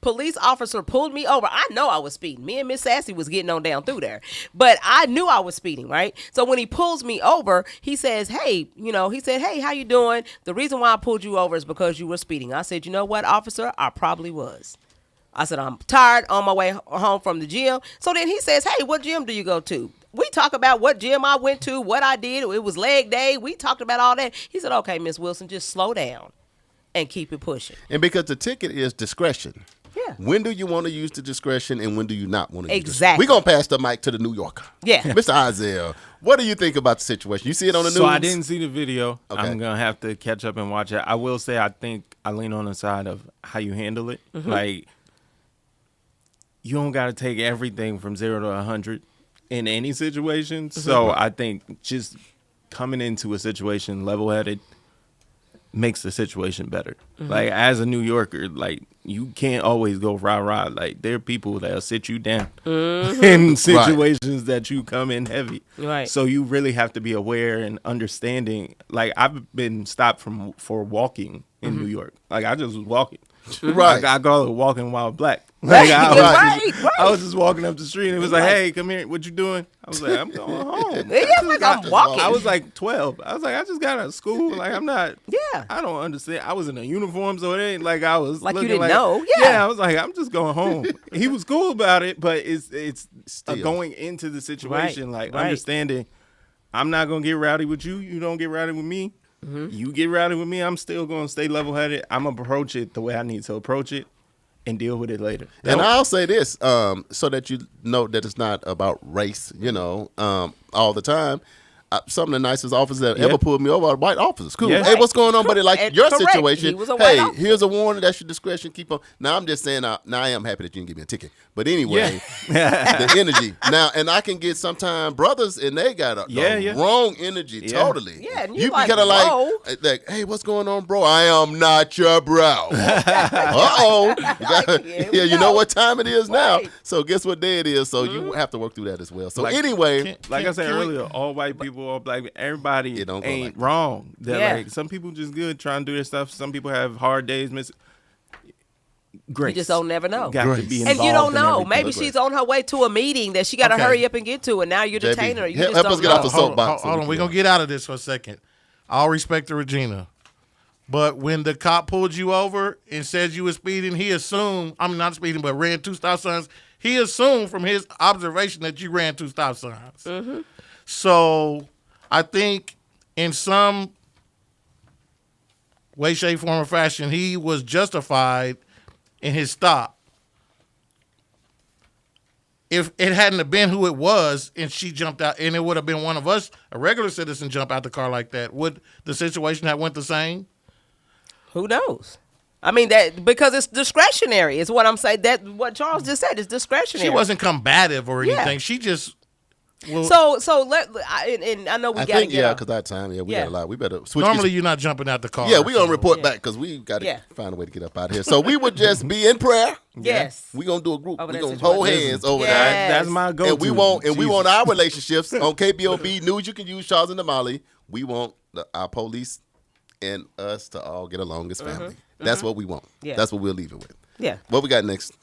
Police officer pulled me over. I know I was speeding. Me and Miss Sassy was getting on down through there. But I knew I was speeding, right? So when he pulls me over, he says, hey, hey, how you doing? The reason why I pulled you over is because you were speeding. I said, you know what, officer? I probably was. I said, I'm tired on my way home from the gym. So then he says, hey, what gym do you go to? We talk about what gym I went to, what I did. It was leg day. We talked about all that. He said, okay, Miss Wilson, just slow down and keep it pushing. And because the ticket is discretion. Yeah. When do you want to use the discretion and when do you not want to use Exactly. We're going to pass the mic to the New Yorker. Yeah. Mr. Isaiah, what do you think about the situation? You see it on the news? So I didn't see the video. Okay. I'm going to have to catch up and watch it. I will say I think I lean on the side of how you handle it. Like, you don't got to take everything from 0 to 100 in any situation. So I think just coming into a situation level-headed makes the situation better. Like, as a New Yorker, like, you can't always go rah-rah. Like, there are people that'll sit you down in situations that you come in heavy. Right. So you really have to be aware and understanding. Like, I've been stopped for walking in New York. Like, I just was walking. Right. Like, I call it walking while black. Like, I Right. was just walking up the street and it was like, hey, come here. What you doing? I was like, I'm going home. Yeah, like I'm walking. I was like 12. I was like, I just got out of school. Like, I'm not. Yeah. I don't understand. I was in a uniform, so it ain't like I was Like you looking didn't know. Yeah. I was like, I'm just going home. He was cool about it, but it's Still. going into the situation, Right, like right. understanding. I'm not gonna get rowdy with you. You don't get rowdy with me. You get rowdy with me. I'm still gonna stay level headed. I'm gonna approach it the way I need to approach it, and deal with it later. And I'll say this, so that you know that it's not about race, all the time. Some of the nicest officers that ever pulled me over are white officers. Cool. Yeah. Hey, what's going on, buddy? Like And your correct. situation. He was a white Hey, officer. here's a warning. That's your discretion. Keep on. Now, I'm just saying, now I am happy that you didn't give me a ticket. But anyway, the energy. Now, and I can get sometimes brothers, and they got the wrong energy totally. Yeah, and you like, kind of whoa. like, hey, what's going on, bro? I am not your bro. Uh-oh. Here You we know go. what time it is now. Right. So guess what day it is. So you have to work through that as well. So anyway. Like I said earlier, all white people, all black, everybody It don't go ain't like wrong. Yeah. Like some people just good trying to do their stuff. Some people have hard days. Grace. You just don't never know. Got to be And involved you don't in know. everything. Maybe she's on her way to a meeting that she got to Okay. hurry up and get to, and now you're JB, detaining her. You help just us don't get know. off the soapbox. Hold on. We're going to get out of this for a second. All respect to Regina. But when the cop pulled you over and said you were speeding, he assumed, I'm not speeding, but ran 2 stop signs. He assumed from his observation that you ran 2 stop signs. Mm-hmm. So I think in some way, shape, form, or fashion, he was justified in his stop. If it hadn't have been who it was and she jumped out, and it would have been one of us, a regular citizen, jump out the car like that, would the situation have went the same? Who knows? I mean, that because it's discretionary is what I'm saying. That what Charles just said is discretionary. She wasn't combative or Yeah. anything. She just well, So and I know we I got to think, get because that time, we Yeah. got a lot. We better switch. normally you're not jumping out the car. Yeah, we're going to so- report back because we got to Yeah. find a way to get up out of here. So we would just be in prayer. Yes. We're going to do a group. Over We're that going to hold situation. hands over Yes. that. That's my go-to. And we want our relationships on KBOB News. You can use Charles and Damali. We want our police and us to all get along as family. That's what we want. Yeah. That's what we'll leave it with. Yeah. What we got next?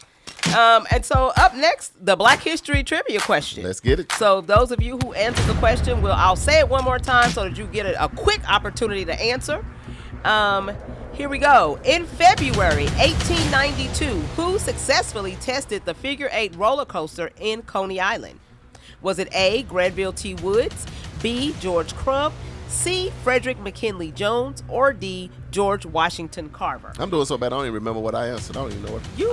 And so up next, the Black History Trivia question. Let's get it. So those of you who answer the question, I'll say it one more time so that you get a quick opportunity to answer. Here we go. In February 1892, who successfully tested the figure 8 roller coaster in Coney Island? Was it A, Granville T. Woods, B, George Crump, C, Frederick McKinley Jones, or D, George Washington Carver? I'm doing so bad I don't even remember what I answered. I don't even know what. You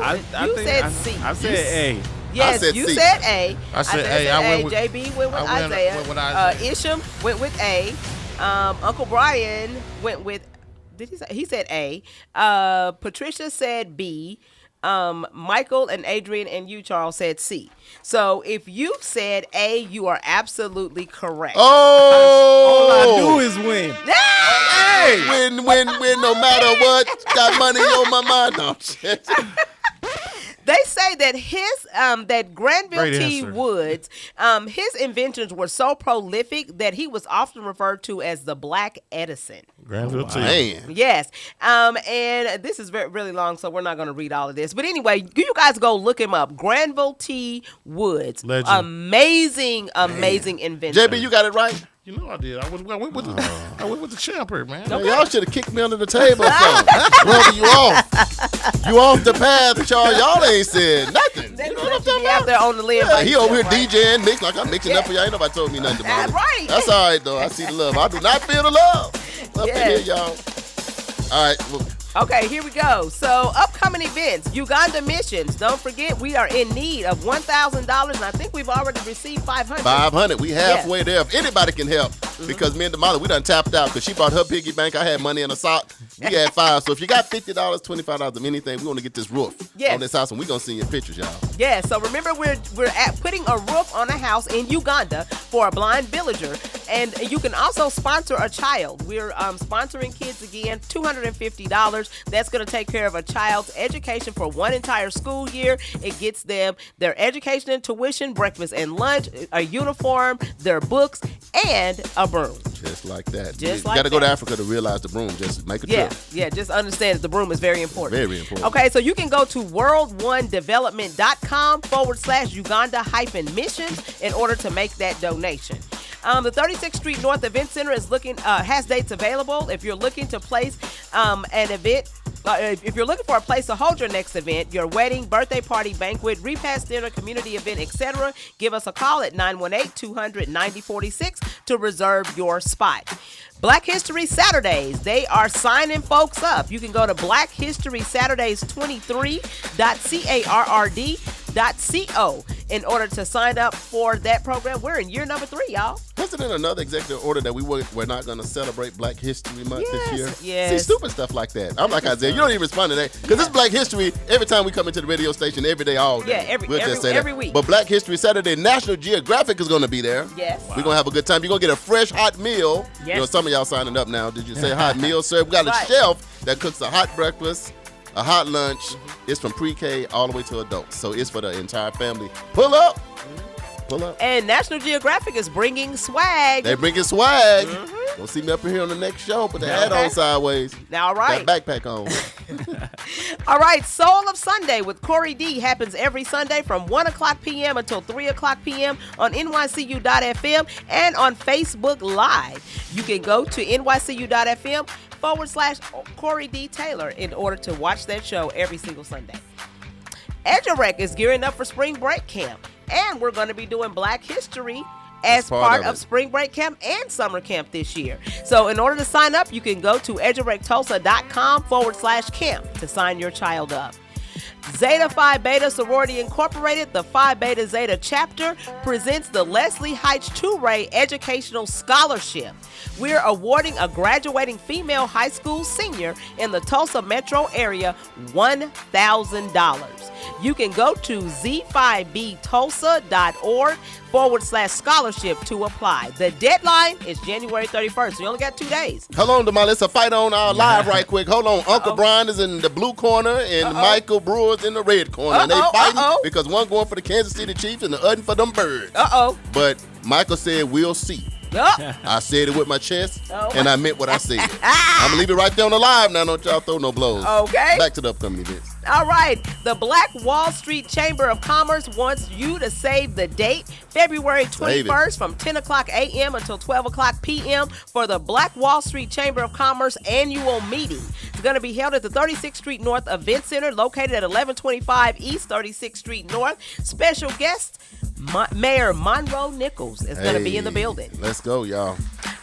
said C. I said A. Yes, I said you C. said A. I said A. I went with- JB went with I went Isaiah. with Isaiah. Isham went with A. Uncle Brian went with. Did he say? He said A. Patricia said B. Michael and Adrian and you, Charles, said C. So if you said A, you are absolutely correct. Oh! All I do is win. Hey! Win, no matter what. Got money on my mind. No, shit. They say that that Granville Great T. answer. Woods, his inventions were so prolific that he was often referred to as the Black Edison. Granville T. Man. Yes. And this is really long, so we're not going to read all of this. But anyway, you guys go look him up. Granville T. Woods. Legend. Amazing invention. JB, you got it right? You know I did. I went with the champer, man. Man, y'all should have kicked me under the table or something. Brother, you off. You off the path, y'all ain't said nothing. They You know what I'm should be talking out about? there on the limb. Yeah, by he over here himself, right? DJing, mix like I'm mixing up for y'all. Ain't nobody told me nothing about That's it. right. That's all right, though. I see the love. I do not feel the love up in Yes. here, y'all. All right. Well, Okay, here we go. So, upcoming events, Uganda missions. Don't forget, we are in need of $1,000, and I think we've already received $500. 500. We halfway there. If anybody can help, because me and Damali, we done tapped out because she bought her piggy bank. I had money in a sock. We had 5. So if you got $50, $25 of anything, we want to get this roof Yes. on this house, and we gonna send you pictures, y'all. Yeah, so remember we're putting a roof on a house in Uganda for a blind villager, and you can also sponsor a child. We're sponsoring kids again, $250. That's going to take care of a child's education for one entire school year. It gets them their education and tuition, breakfast and lunch, a uniform, their books, and a broom. Just like that. Just you like gotta go to that. Africa to realize the broom. Just make a Yeah, trip. yeah, just understand that the broom is very important. Very important. Okay, so you can go to world1development.com/Uganda-missions in order to make that donation. The 36th Street North Event Center is has dates available. If you're looking to place an event If you're looking for a place to hold your next event, your wedding, birthday party, banquet, repast dinner, community event, etc., give us a call at 918-200-9046 to reserve your spot. Black History Saturdays, they are signing folks up. You can go to blackhistorysaturdays23.carrd.co in order to sign up for that program. We're in year number 3, y'all. Wasn't it another executive order that we're not going to celebrate Black History Month this year? Yes. See, stupid stuff like that. I'm like Isaiah, you don't even respond to that. Because it's Black History every time we come into the radio station, every day, all day. Yeah, every week. But Black History Saturday, National Geographic is going to be there. Yes. We're going to have a good time. You're going to get a fresh hot meal. Yes. You know, some of y'all signing up now. Did you say hot meal, sir? We got a shelf that cooks a hot breakfast, a hot lunch. It's from pre-K all the way to adults. So it's for the entire family. Pull up. Pull up. And National Geographic is bringing swag. They bringing swag. Don't see me up here on the next show. Put the hat on sideways. Now, all right. That backpack on. All right. Soul of Sunday with Corey D happens every Sunday from 1 o'clock p.m. until 3 o'clock p.m. on nycu.fm and on Facebook Live. You can go to nycu.fm/Corey D Taylor in order to watch that show every single Sunday. EduRec is gearing up for spring break camp. And we're going to be doing Black History as part of spring break camp and summer camp this year. So in order to sign up, you can go to edurectulsa.com/camp to sign your child up. Zeta Phi Beta Sorority Incorporated, the Phi Beta Zeta chapter, presents the Leslie Heights Toure Educational Scholarship. We're awarding a graduating female high school senior in the Tulsa metro area $1,000. You can go to z5btulsa.org/scholarship to apply. The deadline is January 31st. So you only got 2 days. Hold on, Damali. Let's fight on our live right quick. Hold on. Uncle Brian is in the blue corner and Michael Brewer's in the red corner. And they fighting because one going for the Kansas City Chiefs and the other for them Birds. But Michael said, we'll see. I said it with my chest, and I meant what I said. I'm going to leave it right there on the live now. Don't y'all throw no blows. Okay. Back to the upcoming events. All right. The Black Wall Street Chamber of Commerce wants you to save the date, February 21st from 10 o'clock a.m. until 12 o'clock p.m. for the Black Wall Street Chamber of Commerce annual meeting. It's going to be held at the 36th Street North Event Center located at 1125 East 36th Street North. Special guest, Mayor Monroe Nichols is going to be in the building. Let's go, y'all.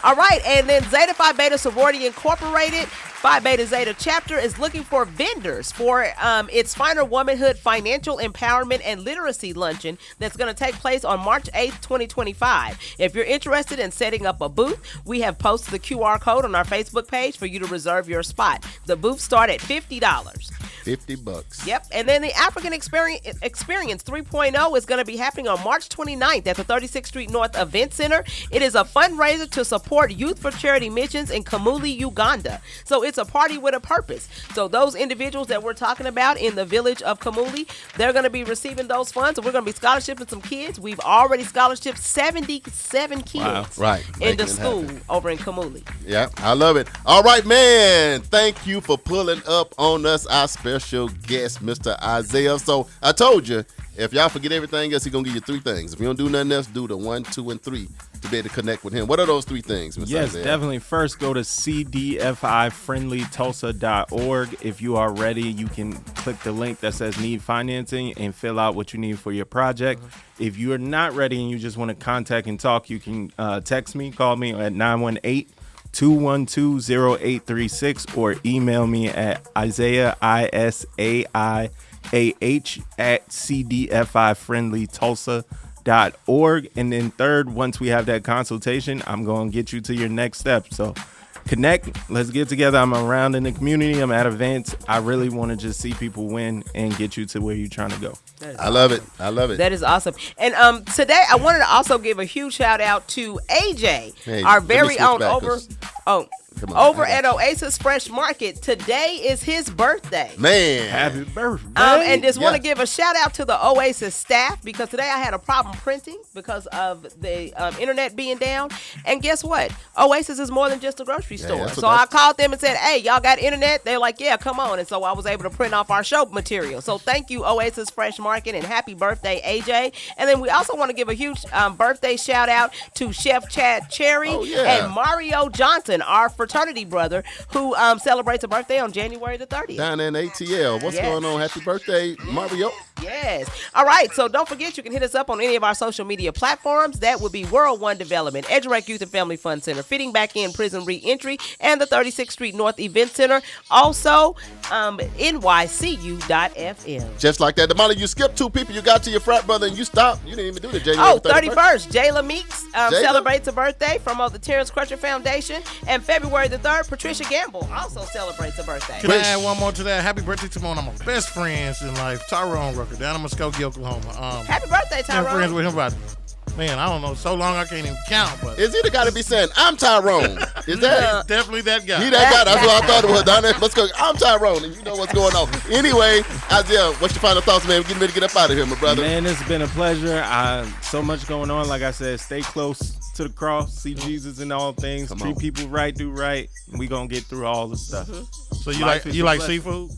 All right, and then Zeta Phi Beta Sorority Incorporated, Phi Beta Zeta chapter is looking for vendors for its Finer Womanhood Financial Empowerment and Literacy Luncheon that's going to take place on March 8th, 2025. If you're interested in setting up a booth, we have posted the QR code on our Facebook page for you to reserve your spot. The booths start at $50. $50. Yep. And then the African Experience 3.0 is going to be happening on March 29th at the 36th Street North Event Center. It is a fundraiser to support Youth for Charity missions in Kamuli, Uganda. So it's a party with a purpose. So those individuals that we're talking about in the village of Kamuli, they're going to be receiving those funds. And we're going to be scholarshiping some kids. We've already scholarshiped 77 kids into school over in Kamuli. Yeah, I love it. All right, man. Thank you for pulling up on us, our special guest, Mr. Isaiah. So I told you, if y'all forget everything else, he's going to give you 3 things. If you don't do nothing else, do the 1, 2, and 3 to be able to connect with him. What are those 3 things, Mr. Yes, Isaiah? definitely. First, go to cdfifriendlytulsa.org. If you are ready, you can click the link that says need financing and fill out what you need for your project. If you are not ready and you just want to contact and talk, you can text me, call me at 918-212-0836 or email me at Isaiah, ISAIAH at cdfifriendlytulsa.org. And then third, once we have that consultation, I'm going to get you to your next step. So connect. Let's get together. I'm around in the community. I'm at events. I really want to just see people win and get you to where you're trying to go. I love it. I love it. That is awesome. And today I wanted to also give a huge shout out to AJ, our very own over at Oasis Fresh Market. Today is his birthday. Man. Happy birthday. And just want to give a shout out to the Oasis staff because today I had a problem printing because of the internet being down. And guess what? Oasis is more than just a grocery store. So I called them and said, hey, y'all got internet? They're like, yeah, come on. And so I was able to print off our show material. So thank you, Oasis Fresh Market, and happy birthday, AJ. And then we also want to give a huge birthday shout out to Chef Chad Cherry and Mario Johnson, our friend fraternity brother who celebrates a birthday on January the 30th. Down in ATL. What's going on? Happy birthday, Mario. Yes. All right. So don't forget, you can hit us up on any of our social media platforms. That would be World One Development, EduRec Youth and Family Fund Center, Fitting Back In Prison Reentry, and the 36th Street North Event Center. Also, nycu.fm. Just like that. Damali, you skipped 2 people. You got to your frat brother and you stopped. You didn't even do the January 31st. Jayla Meeks celebrates a birthday from the Terrence Crutcher Foundation. And February the 3rd, Patricia Gamble also celebrates a birthday. Can I add one more to that? Happy birthday to one of my best friends in life, Tyrone Rucker, down in Muskogee, Oklahoma. Happy birthday, Tyrone. I'm friends with him about, man, I don't know, so long I can't even count. But is he the guy to be saying, I'm Tyrone? Is that? Definitely that guy. He that guy. That's what I thought it was. Down there, let's go. I'm Tyrone, and you know what's going on. Anyway, Isaiah, what's your final thoughts, man? We're getting ready to get up out of here, my brother. Man, it's been a pleasure. So much going on. Like I said, stay close to the cross, see Jesus in all things, treat people right, do right, and we gonna get through all the stuff. So you like seafood?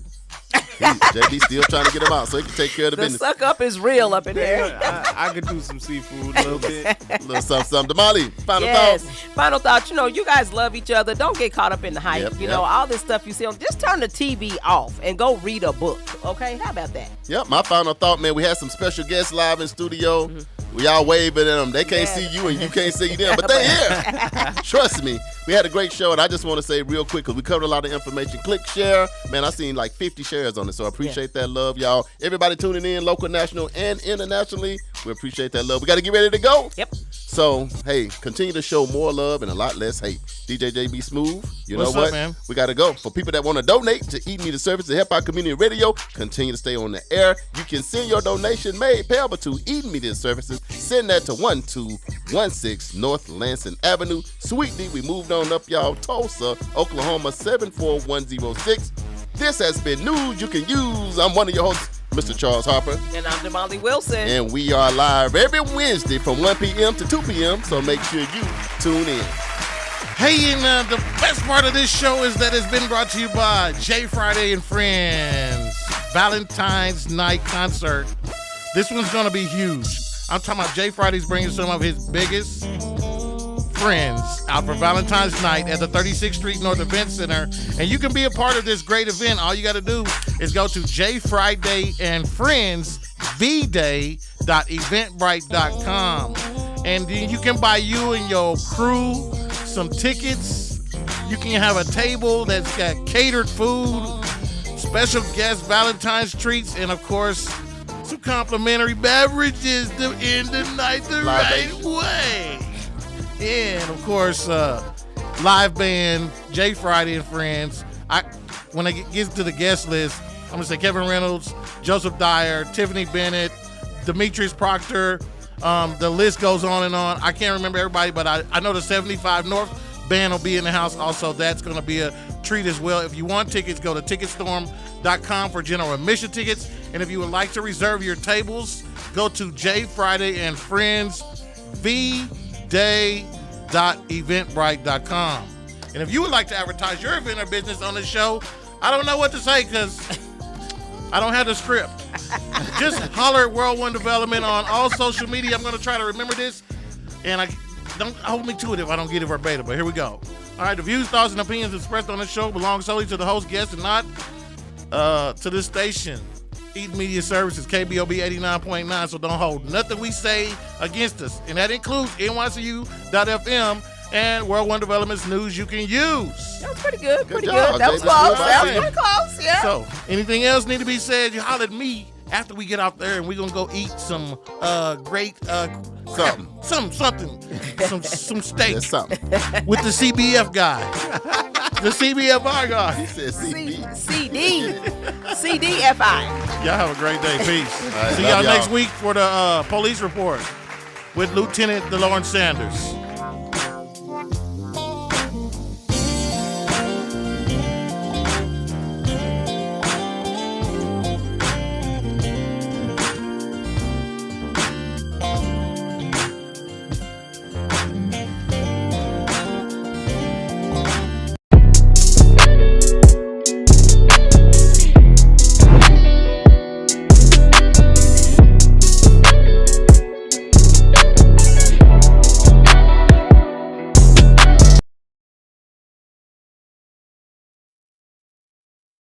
JB still trying to get him out so he can take care of the business. The suck up is real up in here. I could do some seafood a little bit. A little something. Damali, final thoughts? Final thoughts. You know, you guys love each other. Don't get caught up in the hype. You know, all this stuff you see on. Just turn the TV off and go read a book. Okay? How about that? Yep, my final thought, man, we had some special guests live in studio. We all waving at them. They can't see you and you can't see them, but they here. Trust me. We had a great show, and I just want to say real quick, because we covered a lot of information. Click share. Man, I seen like 50 shares on it, so I appreciate that love, y'all. Everybody tuning in, local, national, and internationally, we appreciate that love. We got to get ready to go. Yep. So, hey, continue to show more love and a lot less hate. DJ JB Smooth, you know what? Man? We got to go. For people that want to donate to Eat Media Service to help our community radio continue to stay on the air, you can send your donation made payable to Eat Media Services. Send that to 1216 North Lansing Avenue. Suite D, we moved on up, y'all. Tulsa, Oklahoma, 74106. This has been News You Can Use. I'm one of your hosts, Mr. Charles Harper. And I'm Damali Wilson. And we are live every Wednesday from 1 p.m. to 2 p.m., so make sure you tune in. Hey, and the best part of this show is that it's been brought to you by J Friday and Friends Valentine's Night Concert. This one's going to be huge. I'm talking about J Friday's bringing some of his biggest friends out for Valentine's Night at the 36th Street North Event Center. And you can be a part of this great event. All you got to do is go to J Friday and Friends vday.eventbrite.com. And then you can buy you and your crew some tickets. You can have a table that's got catered food, special guest Valentine's treats, and of course, some complimentary beverages to end the night the right way. And of course, live band, J Friday and Friends. When I get to the guest list, I'm gonna say Kevin Reynolds, Joseph Dyer, Tiffany Bennett, Demetrius Proctor. The list goes on and on. I can't remember everybody, but I know the 75 North band will be in the house. Also, that's going to be a treat as well. If you want tickets, go to ticketstorm.com for general admission tickets. And if you would like to reserve your tables, go to J Friday and Friends vday.eventbrite.com. And if you would like to advertise your event or business on the show, I don't know what to say because I don't have the script. Just holler at World One Development on all social media. I'm going to try to remember this, and don't hold me to it if I don't get it verbatim, but here we go. All right, the views, thoughts, and opinions expressed on this show belong solely to the host, guests, and not to this station. Eat Media Services, KBOB 89.9, so don't hold nothing we say against us. And that includes NYCU.FM and World One Development's News You Can Use. That was pretty good. Pretty job, good. That was Jay. close. That's That good. was pretty close, yeah. So, anything else need to be said, you holler at me after we get out there, and we're going to go eat some great some steak That's something. with the CBF guy. The CBFI guy. He said CB. CDFI. Y'all have a great day. Peace. All right, See love y'all next week for the police report with Lieutenant DeLawrence Sanders.